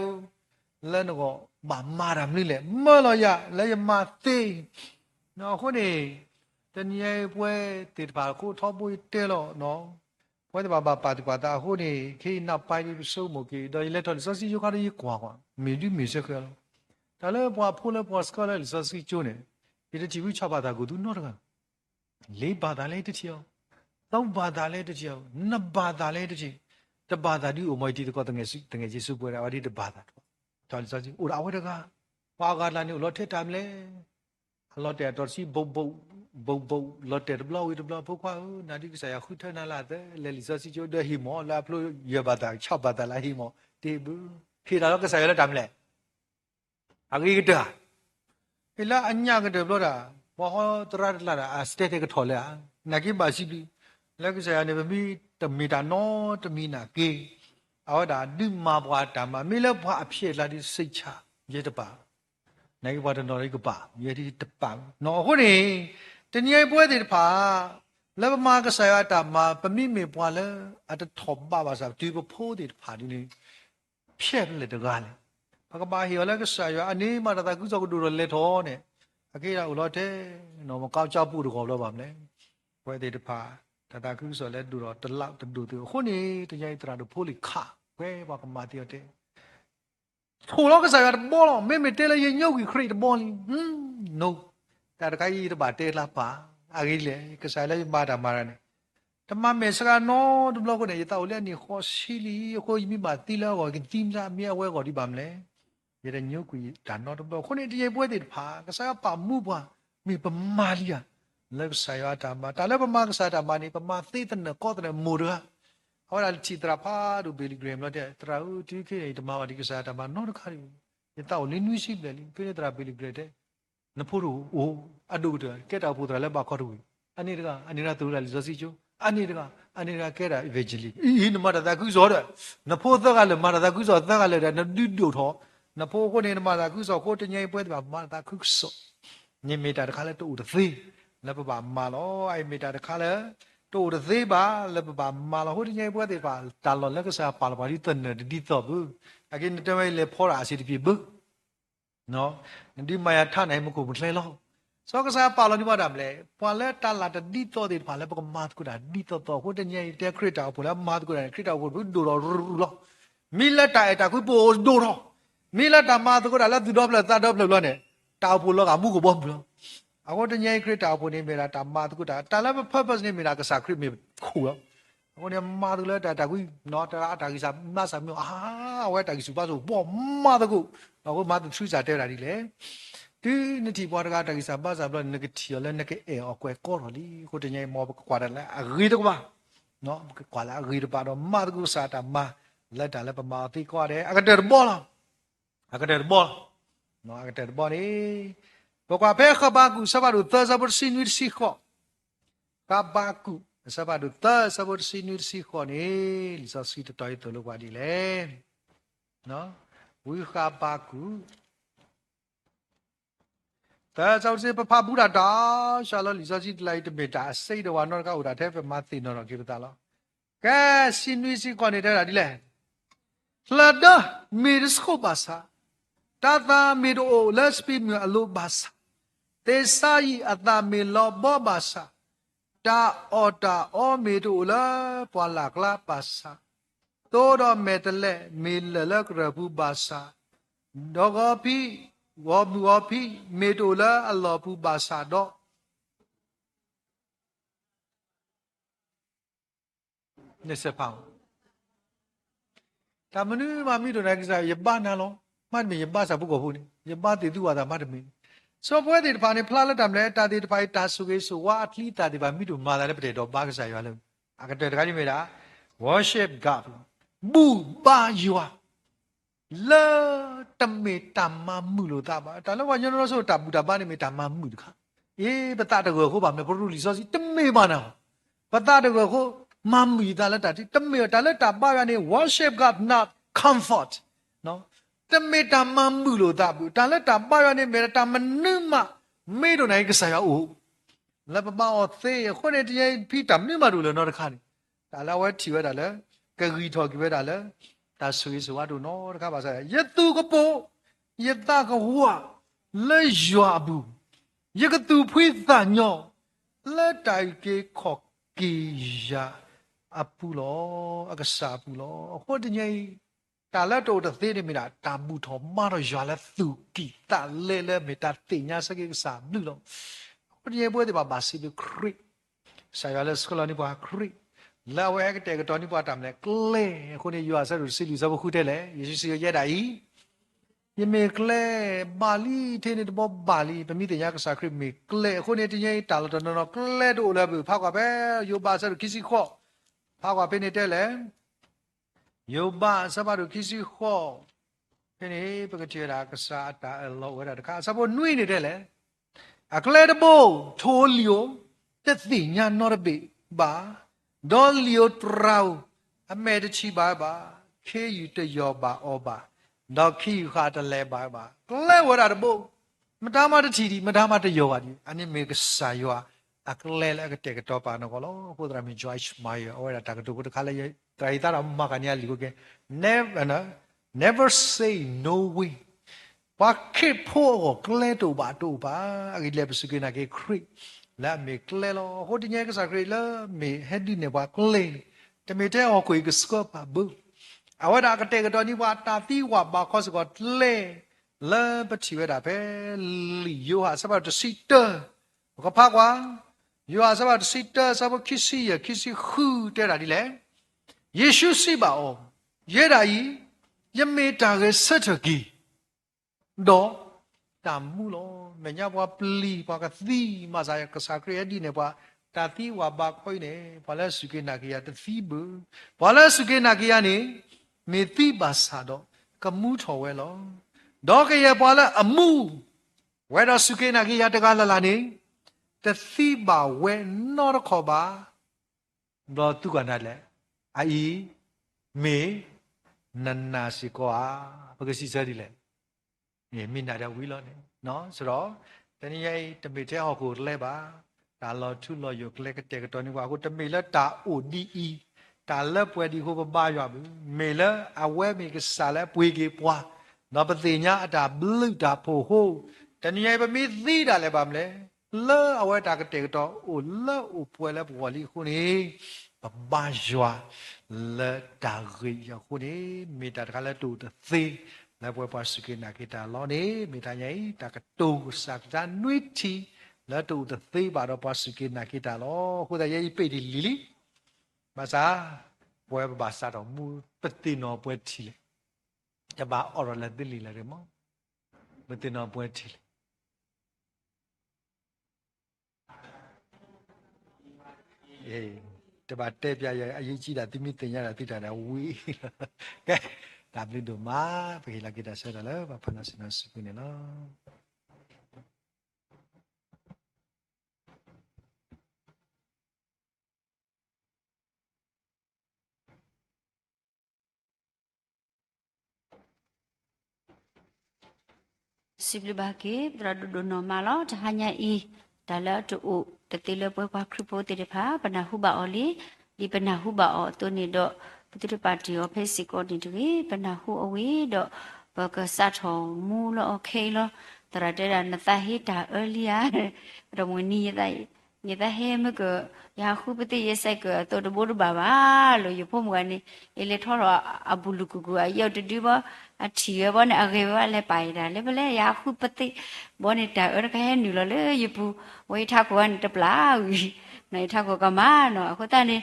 လနကောဘာမာရမလိလေမလောရလဲယမသေးနော်ခုနေတနည်းပွဲတေတပါကိုထောပွေးတဲလို့နော်ပွဲတပါပါတပါတာဟိုနေခေနောက်ပိုင်းပြီးစုံမကေတော့လက်တော်စောစီယောခရီကွာမီဒီမီစခရဒါလည်းဘွာဖိုးလည်းဘွာစကလည်းစောစီကျိုးနေဒီတချီဘူး6ဘာသာကိုသူနော်တက4ဘာသာလည်းတစ်ချီအောင်3ဘာသာလည်းတစ်ချီအောင်2ဘာသာလည်းတစ်ချီတဘာသာဒီအမွိတီတကောတငယ်ကြီးစုပွဲတာဝဒီတဘာသာတော်စောစီဦးအဝဲတကဘာကလာနေလို့ထက်တာမလဲအလော့တဲ့တော်စီဘုတ်လော်တဲ့ဘလောဝီဘလောဖုခွာနာဒီကစားရခုထနာလာတဲ့လေလီစောစီချိုဒဟီမောလာဖလိုရဘာတာ6ဘာတာလာဟီမောတေဘူးခေတာတော့ကစားရလက်တမ်းလဲအဂိကတာဟလာအညာကတဲ့ဘလောတာဘောတရလာတာစတေတကထော်လဲနာကိပါစီပြီလက်ကစားရနေမီတမီတာနော်တမီနာကေအော်ဒါဒီမာဘွားတာမမီလဘွားအဖြစ်လာဒီစိတ်ချရေတပါနိုင်ဘွားတော်ရိကပါရေဒီတပနော်ဟုတ်နေတနည်းပွဲတွေတဖာလက်ပမာကဆာရတာမှာပမိမေပွာလဲအတထောပါပါစားဒီပဖိုးတွေတဖာဒီနေဖြက်လက်တကားလေဘကပါဟီလက်ကဆာရအနေမှာတကူစောကတူလက်ထောနဲ့အကေရဦးလို့တဲ့နော်မကောက်ကြောက်ပုတကောလို့ပါမလဲပွဲတွေတဖာတကူစောလက်တူတော့တလောက်တူခုနေတရိုက်တရာတို့ဖိုးလီခဘဲဘကမာတီတဲ့ထိုလောက်ကဆာရဘောလုံးမေတဲလေညုတ်ကြီးခရစ်ဘောလီnoတာတကိုင်းတပါတဲလာပါအကြီးလေကစားလေမာတာမာရနေတမမေစကနော်ဒဘလောကနေရတောက်လေနေခေါ်စီလီကိုမိမတီလာကိုကင်းစားမြေဝဲကိုဒီပါမလဲရတဲ့ညုတ်ကြီးဒါနော်ဒဘလောခုနေတရေပွဲတွေဖာကစားပါမှုပွားမိပမာလီယာလက်ဆာရတာမာတာလည်းပမာကစားတာမာနေပမာသေးတဲ့ကောတဲ့မူရဟောလာချီတရာဖာဒူဘီလီဂရမ်လို့တဲ့တရာဦးဒီခေတမဝဒီကစားတာမာနော်တခါရီရတောက်လင်းနွီးရှိတယ်လီဖိနေတရာဘီလီဂရတဲ့နဖို့ရအိုအဒုတကဲတာဖို့တလည်းပါခေါ်တူအနေရာတူရလီဇစီချိုအနေရာကဲတာ eventually ဤနမတာကူစောတဲ့နဖို့သက်ကလည်းမာတာကူစောသက်ကလည်းနဒုဒုထောနဖို့ကိုနေနမတာကူစောကိုတငိမ့်ပွဲတာမာတာကူစောညမီတာတခါလဲတူသေးလက်ပပါမာလောအဲ့မီတာတခါလဲတူ to the zeba lebba malahudi body ba talo lekasa palabari ten di tobu again the way le pora si di bu no di maya than ai mko mtlai lo so kasa palo ni ba dam le pale tala di to di pale ba mat ku da di to ho de nyai te krita bu la mat ku da krita ho do lo mi la ta ta ku po do ro mi la ta ma ku da la du do la ta do lo ne ta bu lo ga mu ko bo bu lo ako de nyai krita bu ni me la ta ma ku da ta la purpose ni me la kasa krit me khu lo ako ne ma du la ta ku no ta ta ki sa ma sa mi wa ta ki su ba so bo ma ku ako ma tu sa te ra di leဒီနတိပွားတကားတကိစာပါစာဘလနကတီလနကအေအကွယ်ကောရလီကိုတညမောဘကွာတယ်လားအဂီတကွာနော်ကွာလာအဂီတပါတော့မာတကူစာတာမလက်တာလည်းပမာတိကွာတယ်အကတဲ့ဘောလားအကတဲ့ဘောနော်အကတဲ့ဘောနေဘကွာဖဲခဘာကူစဘာတို့သဇဘစီနွီစီခောကဘာကူစဘာတို့သဇဘစီနွီစီခောနေလီစာစီတတိုင်တလို့ပါဒီလေနော်ဝိခဘာကူแต่เจ้าเสียพระบุตรดาชาลลิซาจิตไลต์เมตาเสียดวานนก็อุดาเทพมาตินนกิบตาลแกสินวิสิก่อนนี่ได้ละดิแลลาดามีริสโคบาสาตาตามีโอเลสปีมีอโลบาสาเตสายอัตามีลอบอบาสาตาออตาออมีโอเลปวาลักลาบาสาโตดอเมตเลมีเลลกระบุบาสาดอกพีวอพีเมโดลาอัลลอฮฺผู้บาษาดอกเนี่ยเสพังแต่มนุษย์มามีตัวไหนก็จะยับบ้านนั่นหรอมันมียับบ้านสับปุกหูนี่ยับบ้านติดตัวแต่มันไม่สอบว่าติดผ่านในพลาดแล้วทำเลยตาติดไปตาสุกิสุว่าอัตลีตาติดไปมีตัวมาแล้วประเดี๋ยวบ้าก็ใส่อยู่แล้วอาการเดินกันยังไม่ได้ worship God บูบาอยู่เลตเมตามามุโลตาบาแต่แล้ววันนี้เราสู้ตับบุตรบ้านนี่เมตามามุดค่ะปตาตะกัวเขาแบบเนี่ยพอรู้ลิซอสิตเมมานะปตาตะกัวเขามามุยตาละตาที่ตเมตาละตาบ้านนี่ worship God not comfort เนาะตเมตามามุโลตาบุตาละตาบ้านนี่เมตามันนึกมาไม่โดนไหนก็ใส่เอาแล้วป้าอ๋อเซ่คนเนี่ยที่พี่ตำนี่มาดูเลยนอร์คันแต่แล้วว่าที่ว่าแต่ละก็รีทอกี่ว่าแต่ละตาสุยสวัสดิ์นอร์ครับภาษายัดตู้ก็โปยัดตาก็หัวเลยยัวบุยัดตู้พิษสัญญาเลยใจเกขอกกียาอปุโลอากษาปุโลคนที่ยังตาละโตตะเตนี่มีนะตาบุทอมาเรายัวละสุกีตาเล่เล่มีตาติญาสกิกษาบุโลคนที่ยังพูดที่ว่าบาสิบคริสายอะไรสกุลนี่ว่าคริแล้วเอกเตกตอนนี้พอทำเลยเกล้คนนี้อยู่อาศัยรู้สิรู้สับคุเทเลยยิ่งสิ่งเยอะได้ยังมีเกล้บาลีเทนี่ตัวบาลีเป็นมิตรยากษาคริมีเกล้คนนี้ที่ยังตาลตอนนั้นเกล้ดูเลยบุพากว่าเป้อยู่บ้านสักคิดสิข้อพากว่าเป็นนี่เทเลยอยู่บ้านสักบ้านคิดสิข้อเป็นนี่เป็นกิจรักษาตาเอลโลเวลาค่ะสักบ้านนุ่ยนี่เทเลยอะเกล้ดโบโทลิโอแต่สิ่งยันนอร์เบบ้าดอลลิโอตราอเมริชีบาบาเคยูเตยอบาอบาดอกขี้ขาตะเลบาบาเกล้วราดโบมันทำมาตะทีดีมันทำมาตะโยอะดิอันนี้มีกษาโยอะอะเกล้แล้วก็เตกตอปานก็ลอพูดรามีจอยช์มาโยเอาไว้ตากตุกุตะคาเลยไตรตารามากันยาลิโกเก never say no way ว่าคิดพ่อก็เกล้ตัวบาอะกิเลปสุกินะเกคริแล้วมีเกล้แล้วคนที่ยังก็สักคริแล้วมีเฮดดี้เนี่ยว่าเกล้แต่ไม่ได้ออกคุยกับสกอปะบุเอาไว้ดากเตกตอนนี้ว่าตาที่ว่าบาคอสก็เล่ปะชีวดาเปลิโยหาสบาตซิเตอร์ก็พักว่าโยหาสบาตซิเตอร์สบาคิสิฮูเตระดิแลเยซูสิบาโอเยดายียะเมตาเกสัตกีดอตามมูโลแม่ญาว่าปลีปากะตีมาซายกษาคริยดีเนี่ยว่าตาที่ว่าบาคอยเนี่ยพอแล้วสุเกนากิยาตฟีบุพอแล้วสุเกนากิยานี่มีตีบาสาดอกะมูทอเวลอดอกเยพอแล้วอมูเวดาสุเกนากิยาตะกาลาลานี่ตฟีบาเวนอรขอบาดอตุกันนั่นแหละไอเมนันนาสิกว่าปกสิซะดิแหละนี่มีนาดาวิลอเนี่ยเนาะဆိုတော့တနည်းတမေတဲ့ဟောကိုလဲပါ ta lo thu lo yo kle ka te ka to ni wa ko te me la ta o di i ta la pwe di ko ba yo me la a we me ka sa la pwe ke pwa no pa te nya ta blu ta pho ho ta ni ai ba mi thi da le ba mle la a we ta ka te ka to o la o pwe la pwa li ko ni ba yo la ta ri ya ko ni me ta ka la tu ta thi la pwe pa su ke na ke ta lo ni me ta nyai ta ka tu sa ta nui ti la tu ta thi ba do pa su ke na ke ta lo ko da ye pe di li li ba sa pwe ba sa do mu pa ti no pwe ti le ja ba or la di li la re mo pa ti no pwe ti leတပါတဲ့ပြရအရေးကြီးတာတိမိတင်ရတာတိတာဝီးကဲဒါဘလဒိုမာဖေလာကိတာဆရာလာဘာဖနာစနစကုနေနော် Siblibaki beradu normalo hanya dalam tu tetile buat kripo tidak apa penahuba oli di penahuba o tu ni dok betul parti o pesiko ni tu penahu awi dok berkesat ho mula okey lo terada natahi dah earlier ramuni dai ni dah hem ke ya aku betul yesai ke tu tu bodoh bapa lo you pun bukan ni ele thoro abulu kuku ayau tu dia a thiye bo ne age ba le pai da le bele ya khu pati bo ne ta er ka he nu lo le yu pu wei tha ko an te pla wi nai tha ko ka ma no ko ta ne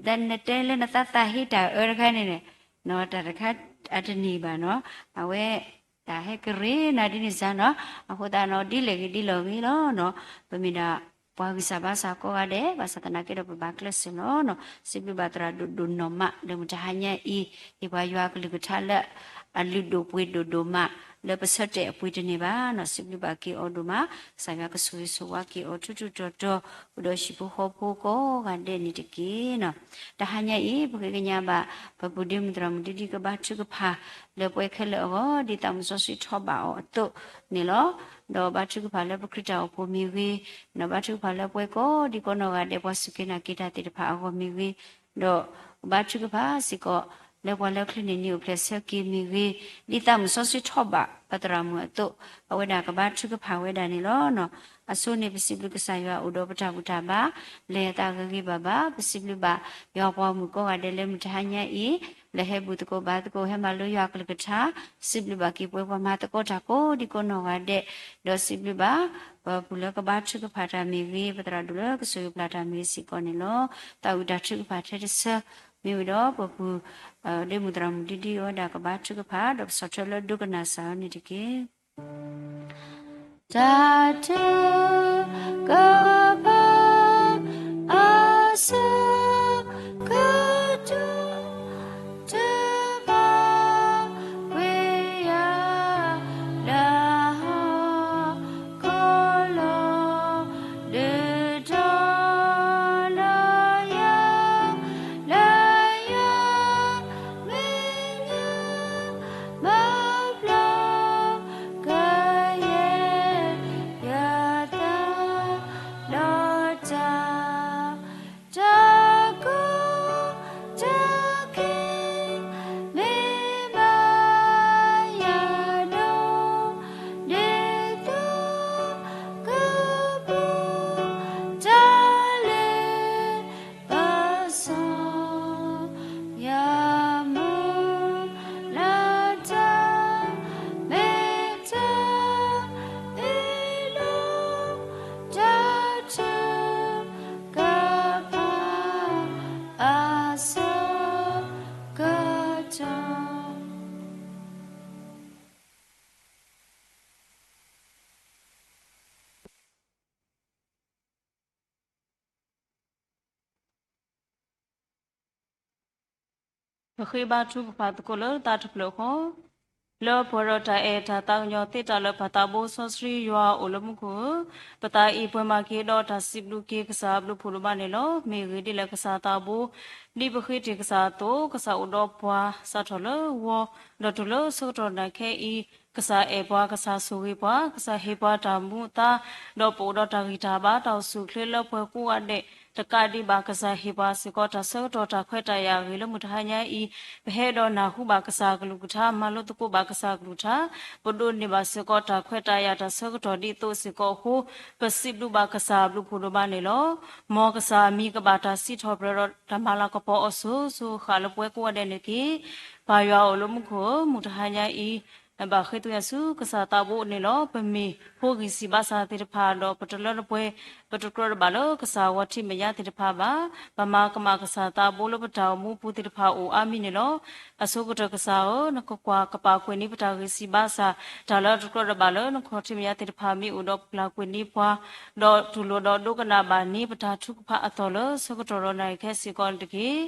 dan ne te le na ta ta hi ta er ka ne no ta ka atani ba no a we ta he kre na di ni sa no a ko ta no di le di lo wi lo no pa mi da pa gi sa ba sa ko ga de ba sa ta na ke do ba class no no si bi ba tra du no ma de mu ta hanya i ba ywa ku li ku tha le aludo pwe do ma le pasate apwe tene ba no sibli ba ki odo ma sa ya ka sui so wa ki o tu do udo shi bu ho po ko ga de ni de ki no ta hanya i bu ke nya ba ba bu dim dram di di ka ba chu ka pha le pwe khe le o di tam so si tho ba o to ni lo do ba chu ka pha le bu krita o po mi wi no ba chu pha le pwe ko di ko no ga de po su ke na ki ta ti de pha o mi wi do ba chu ka pha si ko le wa le khli ni u ple se ki mi wi li tam so si tho ba pa tra mu to awe da ka ba chu ka pha we da ni lo no aso ni bisiblu ka sa ya u do pa ta bu ta ba le ta ka ki ba ba bisiblu ba yo po mu ko ga de le mu ta nya i le he bu to ko ba to ko he ma lo ya ka le ka tha siblu ba ki pwe pa ma to ko ta ko di ko no ga de do siblu ba ba bu le ka ba chu ka pha ta mi wi pa tra du le ka so yu pla ta mi si ko ni lo ta u da chu ka pha the de se mi do ba bu de mudram didi o da ka ba chu ka pha do so chalo du ka na sa ni de ke ta te ka ba asa ka tu te ba kwe ya la ko lo de da la ya la ya me nya ma bla ka ye ya ta lo ta ta ko ta ke me ma ya do de tu ka bu ta le ba so ya mu la ta me ta e lo ta chu ka pa a so ka cha khi ba chu pa to ko lo ta thap lo ko lo phoro ta e ta ta nyo te ta lo pa ta bo so sri ywa o lo mu ko pa ta i pwe ma ke do ta sip lu ke ka sa lu phu lo ba ne lo me ri de la ka sa ta bo ni ba khi te ka sa to ka sa o do pwa sa tho lo wo lo to lo so to na ke i ကစားအေပွားကစားဆူဝေပွားကစားဟေပွားတာမူတာတော့ပိုတော့တာဂီတာဘာတော့ဆူခလေလပွဲကူအတဲ့တကတိဘာကစားဟေပွားစကောတာဆောတော့တာခွဲတရရီလမှုတဟညာဤဘဟဲတော့နာဟုဘာကစားကလူကထားမလို့တကူဘာကစားကလူထားပဒုန်နေဘာစကောတာခွဲတရတာဆောတော့ဒီတိုစကောဟုပစိလူဘာကစားလူဖူလိုဘာနေလောမောကစားမီကဘာတာစီထောဘရတမလာကပေါ်အဆူဆူခါလပွဲကူအတဲ့နေကီဘာယောလမှုခိုမှုတဟညာဤဘာခေတူရစုကစားတာဖို့နေလောပမီဖိုဂီစီဘာစာတိတဖာတော့ပတလရပွဲပတကရဘာလောကစားဝတိမယတိတဖာဘာဗမာကမကစားတာဘိုးလပတောင်မူပူတိတဖာအိုအာမီနေလောအစုကတကစားအောနကကွာကပါခွေနိပတာဂီစီဘာစာဒါလတကရဘာလောနခေါတိမယတိတဖာမီအိုတော့ပလာခွေနိပွားတော့ဒူလိုတော့ဒုကနာဘာနိပတာထုကဖာအတော်လောစကတော်ရနိုင်ခဲစီကွန်တကြီး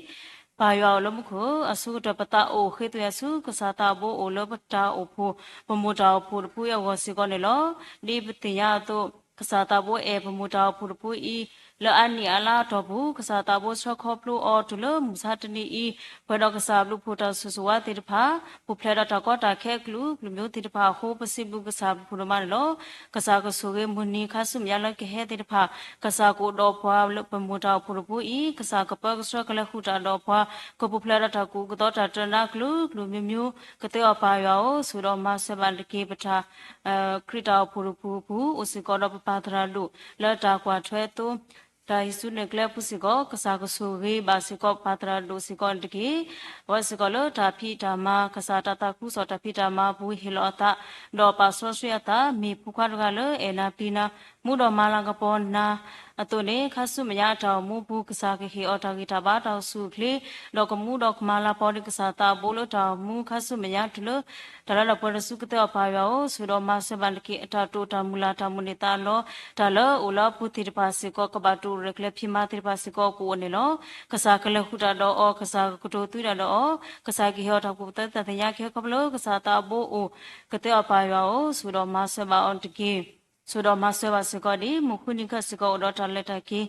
ပါယောလမှုကိုအစုတပတာအိုခေတရစုကစားတာဘိုအိုလပတာအိုဖိုပမိုတာဖိုပူရဝစီကနေလောဒီပတိယတော့ကစားတာဘိုအေပမိုတာဖိုပူဤလောအနီအလာတော့ဘူးကစားတာဘိုစခေါပလူအော်တူလမူစာတနီဤဘဒကစားလူဖိုတာဆူဆဝတိတဖာပူဖလက်တာကောတာခဲကလူမျိုးတိတဖာဟိုပစိဘူးကစားဖူရမလောကစားကဆူရေမွနီခါဆုမြလကဟဲတိတဖာကစားကိုတော့ဖွာလပမိုတာဖိုပူဤကစားကပကစကလခုတာတော့ဖွာကပူဖလက်တာကူကတော့တာတနာကလူမျိုးကတဲ့အပါယောဆူတော့မဆဘန်တကေပထာခရစ်တာဖိုပူဘူးဥစကောတော့ပပါဒရာလူလက်တာကွာထွဲသူဒါယေစုနေကလပ်ပုစီကောကစားကဆူရေဘာစီကောပါတရာဒိုစီကောတကေဝစကောလတာဖိတာမာကစားတတာခုစောတာဖိတာမာဘူးဟီလောတာဒေါ်ပါဆောဆွေတာမေဖူခွားကလအေနာပီနာမူတော်မာလာကပေါ်နာအတုနေခဆုမရတော်မူဘူးကစားကခေအော်တာဂီတာဘာတော်စုကလေဒေါကမှုဒေါကမာလာပေါ်ဒီကစားတာဘိုလတော်မူခဆုမရတလဒါလပေါ်စုကတဲ့ပါယောဆူတော်မဆဘန်ကေအတာတိုတာမူလာတာမူနေတာလောဒါလောအိုလာပုတိတပါစီကောကဘာတူရကလေဖိမာတိပါစီကောကိုနေလောကစားကလခုတာတော့အောကစားကတိုတူတာတော့ကစားကီဟောတာကိုတတရခေကဘလောကစားတာဘိုအိုကတဲ့ပါယောဆူတော်မဆဘအွန်တကေဆိုတော့မဆဝစကောဒီမခုနိကစကောတော့တလက်တကေ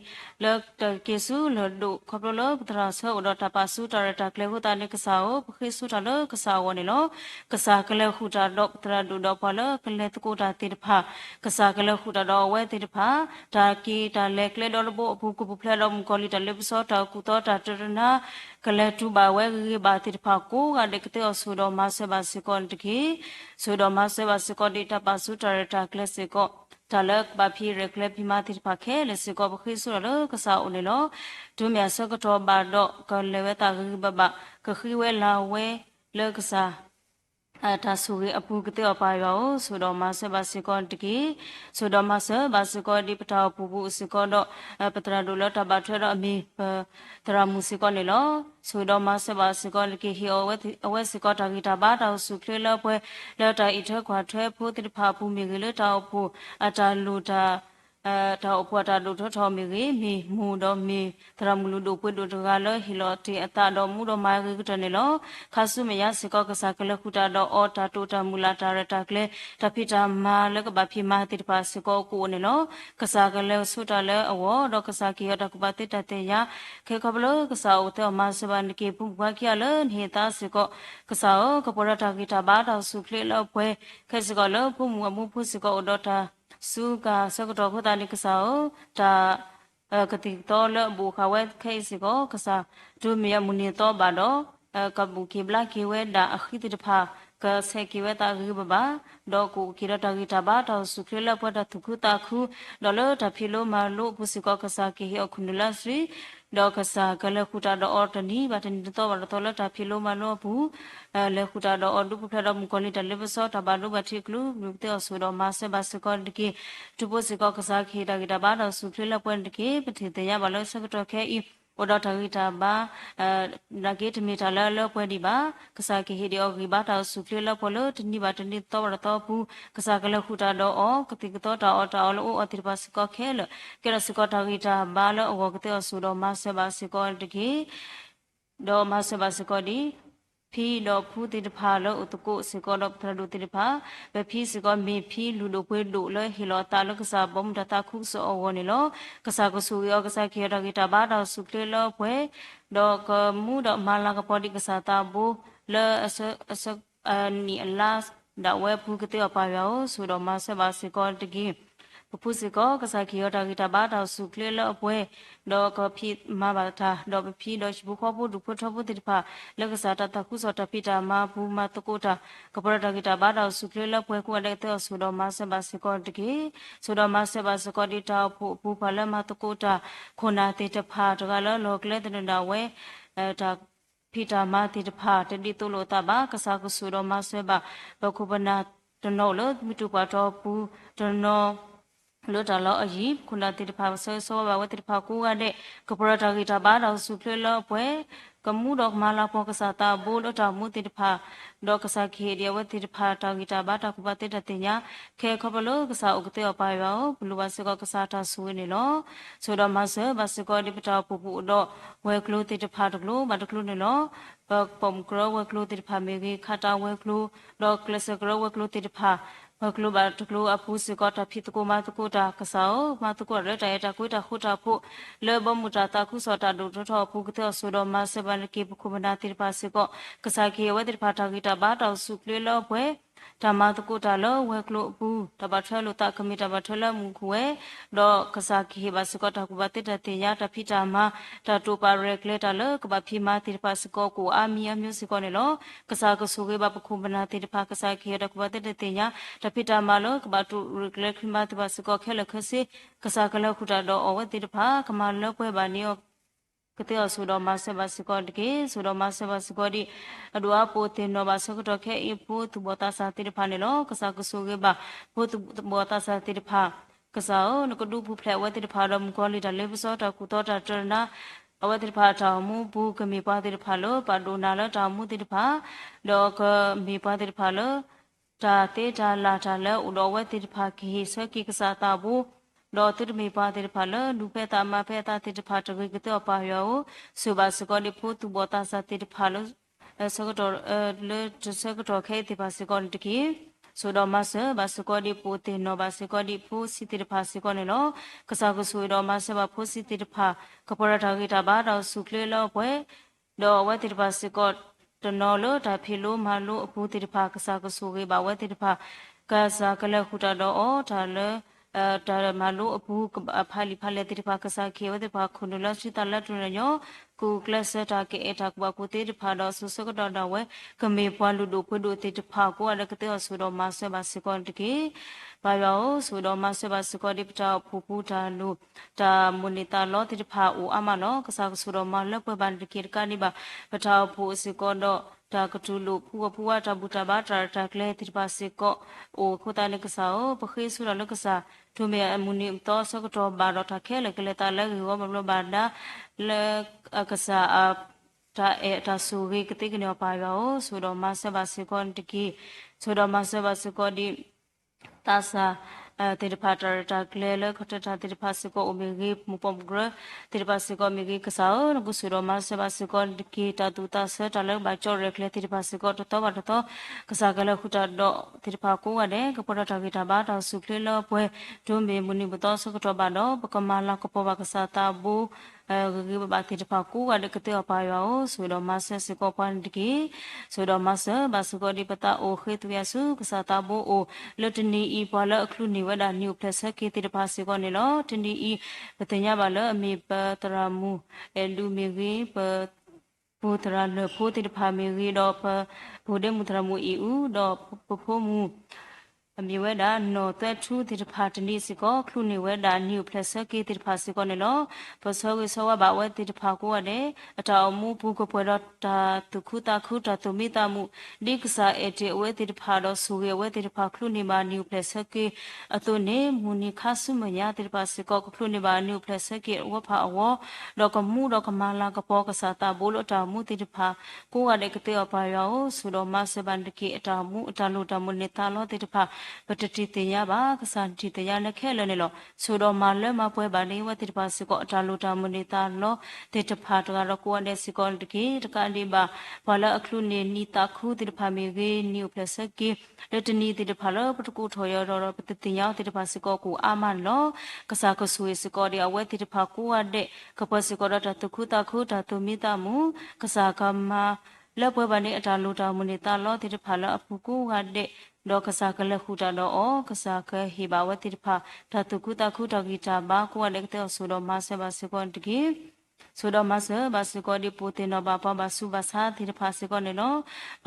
လက်တကေစုလဒုခပလပတရာဆောတော့တပါစုတရတကလေဟူတာနေကစားကိုပခေစုတလကစားဝနေလောကစားကလေဟူတာတော့တရာဒုတော့ပလကလေတကိုတာတိတဖာကစားကလေဟူတာတော့ဝဲတိတဖာဒါကေတာလက်ကလေတော့ဘအဖူကပဖလဲတော့မကောလီတလေပစောတာကူတော့တာတရနာကလေတူပါဝဲကေဘာတိတဖာကိုကတကတဲ့ဆူတော့မဆဘစကောတကေဆူတော့မဆဘစကောဒီတပါစုတရတကလေစကောတလကဘာဖီရကလပြမတိဖခဲလစကောဘခိဆူရကစားဦးနေလောဒုမြဆကတော့ဘာတော့ကလေဝတာဂိဘဘကခိဝဲလာဝဲလကစားဒါဆိုရအပူကတဲ့ပါရောဆိုတော့မဆဘစကောတကီဆိုတော့မဆဘစကောဒီပတာပူပူစကောတော့ပတရာဒိုလတဘထွဲတော့အမီတရာမူစကောနေလောဆိုတော့မဆဘစကောတကီဟီအဝဲစကောတာဂီတာဘာတော့စုဖလေလပွဲလောတာဣထခွာထွဲဖို့တိဖာပူမီကလေးတောက်ဖို့အတာလူတာတော့ပွားတာတို့ထော်မီကြီးမီမူတော့မီတရမလူတို့ပွေတို့ကလည်းဟီလောတီအတာတော့မူတော့မာကြီးကနေလောခါဆုမရစကောကစားကလခုတာတော့အော်တာတိုတာမူလာတာရတာကလေတဖိတာမာလည်းကဘာဖိမာတိပါစကောကိုနေလောကစားကလည်းဆုတာလည်းအဝတော့ကစားကီရတော့ကဘာတိတတဲ့ရခေခဘလကစားဦးတဲ့မဆဘန်ကေပုဘကရလည်းနေတာစကောကစားကပေါ်တာဂီတာဘာတော့ဆုဖလေလောပွဲခဲစကောလည်းပုမမှုဖုစကောတော့တာစုကစကတော့ဖတာနိကစားတာကတိတော်လဘူခဝဲခဲစီကိုကစားဒုမယမူနီတော့ဘာတော့ကဘူကိဘလာကိဝဲဒါအခီတဖာကဆေကိဝဲတာဂိဘဘာဒေါကူကိရတာဂီတာဘာတော့စုခရလပဒတုခုတာခုဒေါ်လတဖီလိုမာလိုပုစီကောကစားကိဟေအခုနလစရီဒေါကစားကလခုတာတော့အော်တနီဘာတနီတော့ဘာတော့လတဖီလိုမာလိုဘူးလေခုတာတော့အော်ဒုပဖတော့မကောလီတလေပစောတဘာလိုဘာတိကလူမြုတဲ့ဆူတော့မဆဘစကောတကေတူပုစီကောကစားခိတာဂီတာဘာတော့စုခရလပွန်တကေပတိတရဘာလို့စကတော့ခဲဤโอดอทากิตาบานาเกตมีทาลาลป่วยดีบากษากิเฮดีออกริบาตาสุฟเลลปอลตนิบาตนิตอวรตอปูกษากะลขุตาดออกติกตอตาอตาอลโออติบาสกอเคลเกรสกอทากิตาบาลอวกเตอสุดอมาเสบาสกอตกิดอมาเสบาสกอดีဖီတော့ဖူးတိတဖာလို့တကုစကောတော့ထလူတိတဖာဘဖီစကောမေဖီလူလိုပွေလို့လေဟီလောတာလကစားဘုံတတာခုစောဝနေလောကစားကဆူရောကစားခေရဂီတာဘာတော့စုကလေလောပွေတော့ကမူတော့မာလာကပေါ်ဒီကစားတာဘူလေအစနီအလာ ဒါဝဲဖူကတဲ့ပါရောဆိုတော့မဆက်ပါစီကောတကြီးပပူစီကောကစားခီရတာဂီတာဘာတောက်စုကလေလအပွဲတော့ကဖိမဘာတာတော့ဖိတော့ရှိဘူးခေါ်ဖို့ဒုဖထဖို့တိဖာလက်ကစားတာခုစောတပိတာမဘူးမတကိုတာကပရတာဂီတာဘာတောက်စုကလေလပွဲကိုတဲ့တဲ့ဆိုတော့မဆက်ပါစီကောတကြီးဆိုတော့မဆက်ပါစီကောဒီတာဖို့ဘူးဖာလမတကိုတာခုနာတေတဖာတကလောကလေတဲ့တာဝဲဒါဖိတာမတိတဖာတတိတုလို့တာဘာကစားကဆူတော့မဆွဲပါဘခုပနာတနောလို့မိတူပါတော့ဘူးတနောလို့တလောအကြီးခုနတိတဖာဆွဲစောပါဝတိတဖာကိုကတဲ့ကပရတာဂီတာဘာတော့စုဖလလောပွဲကမှုတော့မလာပေါ်ကစားတာဘိုးလို့တာမှုတိတဖာတော့ကစားခေရဝတိတဖာတာဂီတာဘာတာကုပတိတတင်ညာခဲခပလို့ကစားဥကတဲ့ပါရောဘလူပါစကကစားတာဆွေးနေလောဆိုတော့မဆဘစကောဒီပတာပူပူတော့ဝဲကလို့တိတဖာတကလို့မတကလို့နေလောပုံကရဝဲကလို့တိတဖာမေကြီးခတာဝဲကလို့တော့ကလစကရဝဲကလို့တိတဖာဘကလိုဘာတကလိုအပူစကတာဖြစ်ကိုမတကိုတာကစားမတကိုရတဲ့တာကိုတာခုတာဖို့လေဘမူတာတာခုစောတာဒုထောဖုကတဲ့ဆိုတော့မဆဘန်ကေပခုမနာတိပါစကကစားကေဝတိဖာတာဂီတာဘာတောက်စုကလေလောပွဲဓမ္မတကုတာလောဝဲကလိုဘူးတပတ်ထွဲလို့တာကမီတပတ်ထွဲလမှုခွဲတော့ကစားကေဘာစကတာကုဘတိတတေရတဖိတာမတာတူပါရက်လေတာလောကဘဖိမာတိပါစကကိုအာမီအမျိုးစကနေလောကစားကဆူကေဘပခုမနာတိဖာကစားကေရကုဘတိတတေရတဖိတာမလောကဘတူရက်လေခမတိပါစကခဲလခစီကစားကလခုတာတော့အဝတိတဖာကမလောပွဲပါနီယောကတဲ့ဆိုတော့မဆဘစကောတကေဆိုတော့မဆဘစကောဒီအဒွာပိုတင်တော့မဆကတော့ခဲအဖို့သူဘောတာစာတိဖာနေလောကစားကဆူကေပါဖို့သူဘောတာစာတိဖာကစားနကဒူဖူဖလက်ဝတိဖာတော့မကောလီတလေပစောတကူတော့တရနာအဝတိဖာတောင်မူဘူးကမေပါတိဖာလောပါဒိုနာလောတောင်မူတိဖာလောကမေပါတိဖာလောတာတေတာလာတာလောဥတော်ဝတိဖာခေဆွဲကိကစားတာဘူးတော့သူမေပါတဲ့ဖာလလူဖဲတာမဖဲတာတဲ့ဖာတကကတော့ပါရောစုပါစကောဒီဖို့သူဘောတာစာတဲ့ဖာလစကတော့လေစကတော့ခဲတဲ့ဖာစကောတကီဆိုတော့မဆဘစကောဒီပိုတင်နော်ဘစကောဒီဖို့စီတဲ့ဖာစကောနေလောကစားကဆူတော့မဆဘဖို့စီတဲ့ဖာကပရတာဂီတာဘာတော့စုကလေလောပွဲတော့ဝတ်တဲ့ဖာစကောတနော်လို့ဒါဖီလို့မလို့အဖို့တဲ့ဖာကစားကဆူကေဘာဝတ်တဲ့ဖာကစားကလခုတာတော့အော်ဒါလေဒါမလို့အဘူးဖာလီဖာလက်တိဖာကစားခေဝတဲ့ဖာခုနလရှိတလက်တွင်ညောကူကလစတာကေအတာကဘကိုတေတဖာတော့ဆုစကတော့တော့ဝဲကမေပွားလူတို့ဖွတို့တေတဖာကိုအလကတဲ့ဆိုတော့မဆဘစကွန်တကေဘာရောဆိုတော့မဆဘစကောဒီပတာဖူဖူတာလူတာမူနီတာလောတေတဖာအိုအမနောကစားဆိုတော့မလက်ပွဲပန်တကေကနိဘာပတာဖူစကောတော့တာကတူလူဖူဖူဝတာဘူတာဘာတာတာကလေတိပါစကောအိုခိုတာလကစားပခေဆူရလကစားသူမေအမူနီတော့စကတော့ဘာတော့တာခဲလေကလေတာလေရောမလို့ဘာဒါလေကစားတာတာဆူရီကတိကနေပါရောဆိုတော့မဆဘစကောတကီဆိုတော့မဆဘစကောဒီတာစာတေတဖာတာကလေလခတတာတေတဖာစကောအမေကြီးမပုံဂရတေတဖာစကောမေကြီးကစားနကုဆူရောမဆဘစကောတကီတာတူတာဆတာလေဘာချောရက်လေတေတဖာစကောတော့ဘာတော့ကစားကလေခုတာတော့တေတဖာကိုရတယ်ကပရတာဂီတာဘာတော့စုဖလေလပွဲဒုမေမူနီဘတော်စကတော့ဘာတော့ပကမာလာကပဘကစားတာဘူးဂေဘာတိတဖာကူကလည်းကတဲ့ပါရောဆိုတော့မဆစကောပန်တကီဆိုတော့မဆဘစကောဒီပတာအိုခေတူရစုကစားတာဘိုအိုလတနီဤဘလအခလူနေဝဒနျူပလက်ဆကေတိတဖာစကောနေလောတနီဤပတညာဘလအမေပတရာမူလူမီဂီပဘုဒရာလဖိုတိတဖာမီဂီတော့ဘုဒေမူတရာမူဤဥတော့ပဖိုးမူအမြဝဲတာနော်တွဲထူးတိတဖာတနိစကောခလူနေဝဲတာနျူပလက်ဆကေတိတဖာစကောနေလောပစောဝေဆောဝဘာဝဲတိတဖာကိုရတယ်အတောင်မူဘူးကပွဲတော့တာတုခုတာခုတာတုမိတာမူဒီကစားအတေဝဲတိတဖာတော့ဆူရဝဲတိတဖာခလူနေမှာနျူပလက်ဆကေအတုနေမူနီခါဆုမညာတိတဖာစကောခလူနေမှာနျူပလက်ဆကေဝဖာအဝတော့ကမှုတော့ကမာလာကပေါ်ကစားတာဘိုးလို့တာမူတိတဖာကိုရတဲ့ကတဲ့ပါရောဆိုတော့မဆဘန်တကေအတာမူအတာလို့တာမူနေတာလို့တိတဖာပတတိတေယဘာကစားတိတေယနဲ့ခဲလဲနေလို့ဆိုတော့မလဲမပွဲပါနေဝတိတပါစကောအတာလိုတာမနေတာလောတေတဖာတကတော့ကိုရတဲ့စကောတကေတကလေးပါဘာလအခလူနေနီတာခုတိတဖာမေကေနီပလက်စကေလက်တနီတိတဖာလောပတကူထော်ရတော့ပတတိယောတိတဖာစကောကိုအာမလောကစားကဆူစကောဒီအဝဲတိတဖာကိုရတဲ့ကပစကောရတခုတာခုတာတုမိတာမူကစားကမလက်ပွဲပါနေအတာလိုတာမူနေတာလောတိတဖာလောအဖူကိုရတဲ့ ဒေါကစားကလခုတာတော့ကစားကဟေဘာဝတိဖာဓာတုကုတခုတဂီတာဘာကိုအလက်တဲ့ဆိုတော့မဆဘစကွန်တကြီးဆိုတော့မဆဘစကောဒီပူတင်တော့ဘာဘာစုဘာသာတိဖာစကောနေနော်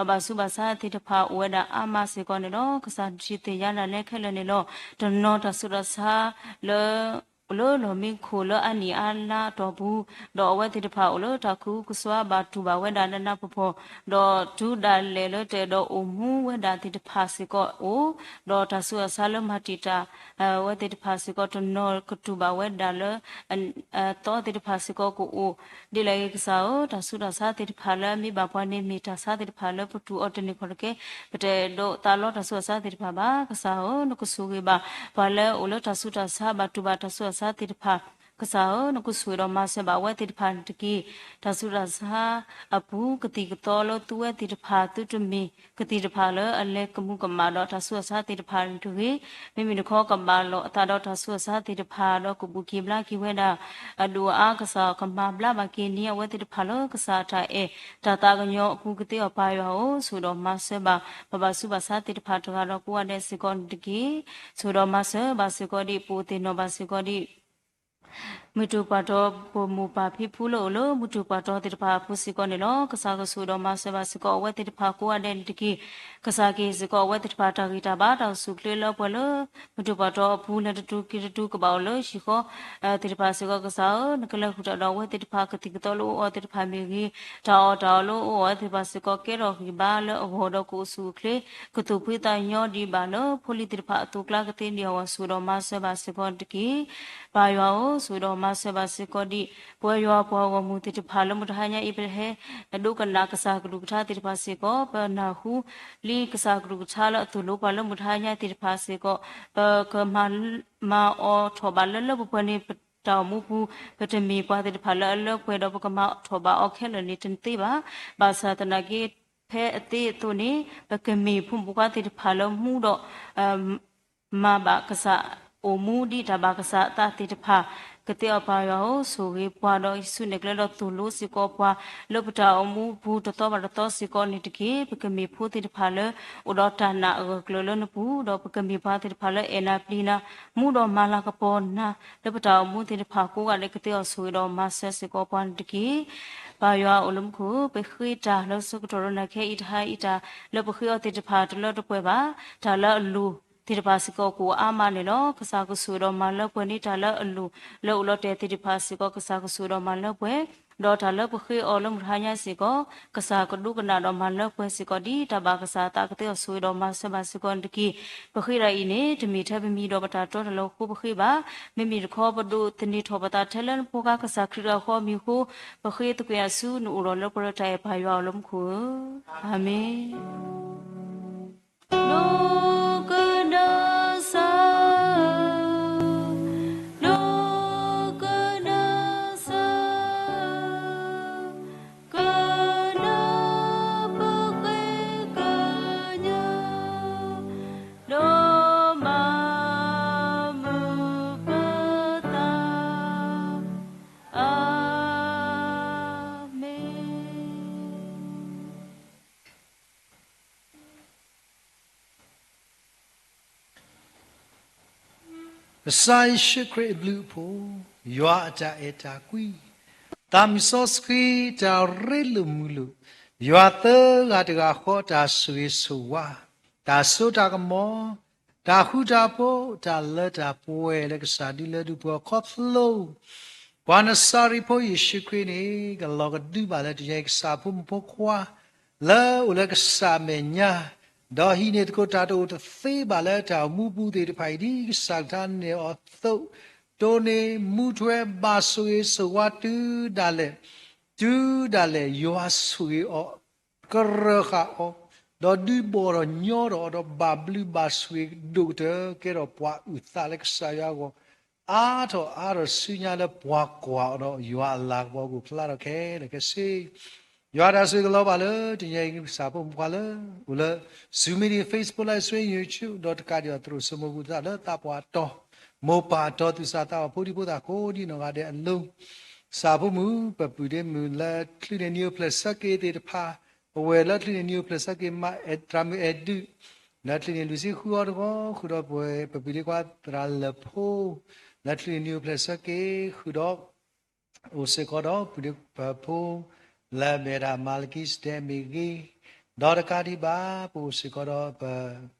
ဘာစုဘာသာတိဖာဝဲတာအမစကောနေနော်ကစားချီတေရလာလက်ခက်လည်းနေနော်တနော်တဆူရစာလေလောလောမင်းခိုလအနီအလာတော့ဘူးတော့ဝဲတိတဖာလောတခုကစွာဘာတူဘာဝဲဒါနနာပဖောတော့ဒူဒါလေလောတဲ့တော့အမှုဝဲဒါတိတဖာစကောအိုတော့တဆူဆာလမတီတာဝဲတိတဖာစကောတနော်ကတူဘာဝဲဒါလတော့တိတဖာစကောကိုအိုဒီလေကစားတဆူရစာတိတဖာလမိဘာပွားနေမီတာစာတိတဖာလပတူအော်တနေခေါ်ကေပတဲ့တော့တာလောတဆူစာတိတဖာဘာကစားနကဆူကေဘာဘာလဲအိုလောတဆူတာစာဘာတူဘာတဆူစာတိတဖာကစားနကုဆွေတော်မဆဘဝဲတိတဖာတကီတဆူရစာအပူကတိကတော်လို့သူဝဲတိတဖာသူတမီကတိတဖာလအလဲကမှုကမာတော့တဆူစာတိတဖာတူဝေမိမိတခေါ်ကမာလို့အတာတော့တဆူစာတိတဖာတော့ကပုကိဘလာကိဝဲတာအဒူအားကစားကမာဘလာမကိနီဝဲတိတဖာလို့ကစားထိုင်တာတာကညောအခုကတိအပါရောဆိုတော့မဆဘဘစုဘစာတိတဖာတော့ကိုရတဲ့စကွန်တကီဆိုတော့မဆဘစကောဒီပူတင်တော့ဘစကောဒီမတူပါတော့ဘမူပါဖိဖူးလို့လို့မတူပါတော့တိတဖာဖူစီကောနေလို့ကစားကဆူတော့မဆဘစကောဝဲတိတဖာကိုရတဲ့တကီကစားကေစကောဝဲတိတဖာတာဂီတာဘာတော့စုကလေးလို့ဘလို့မတူပါတော့ဘူးလက်တူကီတူကပေါလို့ရှိခောတိတဖာစကောကစားနကလခုတော့ဝဲတိတဖာကတိကတော်လို့အော်တိတဖာမီကြီးတော်လို့အော်တိတဖာစကောကဲတော့ဒီဘာလို့အော်တော့ကိုစုကလေးကတူဖိတညောဒီဘာလို့ဖိုလီတိတဖာအတူကလာကတဲ့နေဝဆူတော့မဆဘစကောတကီဘာယောဆူတော့မဆဘစကောဒီပွဲယောဘောဝမှုတိတဖာလုံးမတဟညာဣပဟေဒုကနာကစားကလူကထားတိတဖာစေကောပနာဟုလီကစားကလူကထားလို့သူလို့ဘာလို့မတဟညာတိတဖာစေကောပကမအောထောဘာလလဘပနေတောင်မှုဘူးပတမီပွားတဲ့ဖာလလကွေတော့ပကမထောဘာအောက်ခဲလနေတင်တိပါဘာသာတနာကေဖဲအတိတုန်ပကမီဖုန်ဘွားတဲ့ဖာလမှုတော့မဘာကစားအိုမူဒီတဘာကစားတာတိတဖာကတိအပါရောဆိုဝေပွားတော့ဆုနေကလေးတော့သူလို့စီကောပွားလပတာအမှုဘူးတော့ဘာတော့စီကောနေတကေပကမီဖို့တိတဖာလေဥတော့တာနာကလလနဘူးတော့ပကမီပါတိတဖာလေအနာပလီနာမှုတော့မာလာကပေါ်နာလပတာအမှုတိတဖာကိုကလည်းကတိအဆိုတော့မဆက်စီကောပွားတကေဘာယောအလုံးခုပခိတာလို့စုကတော်နာခဲဣထာဣတာလပခိအတိတဖာတလို့တပွဲပါဒါလအလူတိတပါစကောကိုအာမနေလို့ကစားကဆူတော့မလောက်ပွဲနေတာလအလူလို့လို့တဲ့တိတပါစကောကစားကဆူတော့မလောက်ပွဲတော့ဒါလပခိအလုံးရဟညာစကောကစားကဒုကနာတော့မလောက်ပွဲစကောဒီတဘာကစားတာကတဲ့ဆူတော့မဆဘစကောတကီပခိရဤနေတမီထပမီတော့ပတာတော့လို့ခုပခိပါမိမိခေါ်ပဒုတနိထောပတာထဲလန်ပိုကစားခရခေါ်မီခုပခိတကွေဆူနူရောလို့ပရတိုင်ဘာယောအလုံးခုအာမင်sai shikre blue po yua ta eta kui tam soski ta relumulu yua te ga ga kho ta sui suwa ta su ta ga mo ta hu ta po ta le ta po le ka sa di le du po kho flo wana sari po shikre ni ga lo ga du ba le de sa po po kwa le u le ka sa me nya đó hi nè cô ta đâu ta phê bà lẽ ta mu bu de phải đi sang than nè ở tàu đồ nè mu thuê ba suy sự wa tu đà lệ yo suy ở cơ khá ở đó đi bộ rồi nhớ rồi đó ba blu ba suy đủ thế cái đó qua ut ta lệ sai ya go rồi suy nhà lệ qua qua đó yo lạc bao gục là đó cái là cái gì yo đã suy cái lo bà lỡ thì nhảy sao cũng qua lỡ u lỡ suy mi Facebook lại suy YouTube đó cái điều tôi xem một cái lỡ ta qua to một bà to từ sao ta phụ đi phụ ta cố đi nó cái để ăn luôn sao cũng mu bà bự để mu là khi này nhiều place cái để pa về là khi này nhiều place cái mà drama edu Natli Lucy Huargo, Hudoboy, Papiliqua, Tralapo, Natli New Plesake, Hudok, Osecodo, Pudipapo, La Mera Malkis Demigi, Doracadi Ba, Posicodo,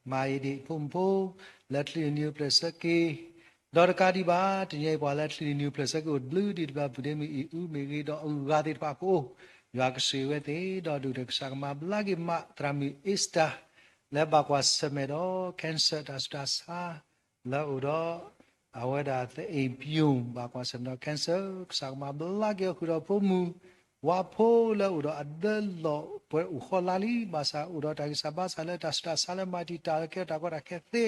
Maidi Pumpo, Latli New Plesake, Doracadi Ba, Tinia Latli New Plesake, Blue did Babudemi, Umigi, Ugadi Paco, Yakasiwete, Dodu Sakma, Blagi Ma, Trami Ista. และบากว่าสมัยดอ cancer ดัสดัสฮะแล้วอุดอเอาไว้ได้แต่เอพิวบากว่าสมัยดอ cancer สักมาบลาเกี่ยวกับเราพูมูว่าพูแล้วอุดออัดเดลโลเปิดอุคอลาลีมาซาอุดอตากิสบาซาเลดัสดัสซาเลมาติตาเกี่ยวตากว่าแค่เต้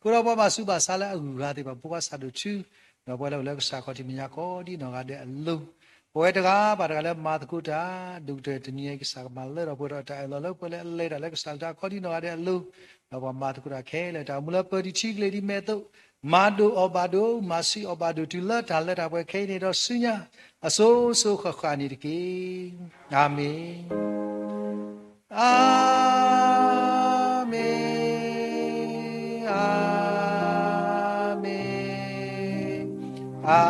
กุเราบอกว่าสุบาซาเลอุกาติบาพูว่าซาดูชื่อเราบอกแล้วเลิกสักคนที่มียาก็ดีนอกจากเดลูโอ้ยตะกาบาตะกาเลมาตะกุตาดูเตตนี่กิสักมาเลเราพูดว่าแต่เราเลิกไปเลยเลยแต่เลิกสักตาก็ดีนอกจากเดลูเราบอกมาตะกุตาแค่เลยแต่มุลเปิดที่ชิกเลยที่เมตุมาดูอบาดูมาซีอบาดูที่เลิศทันเลยแต่ไปแค่นี้เราสิ่งนี้อาโซโซขวานิดกิอาเมนอาเมนอาเมนอา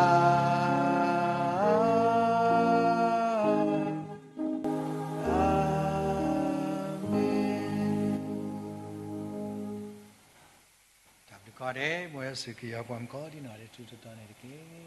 ก็ได้เมื่อสึกยาความก็ที่หน่อยได้จุดตอนนี้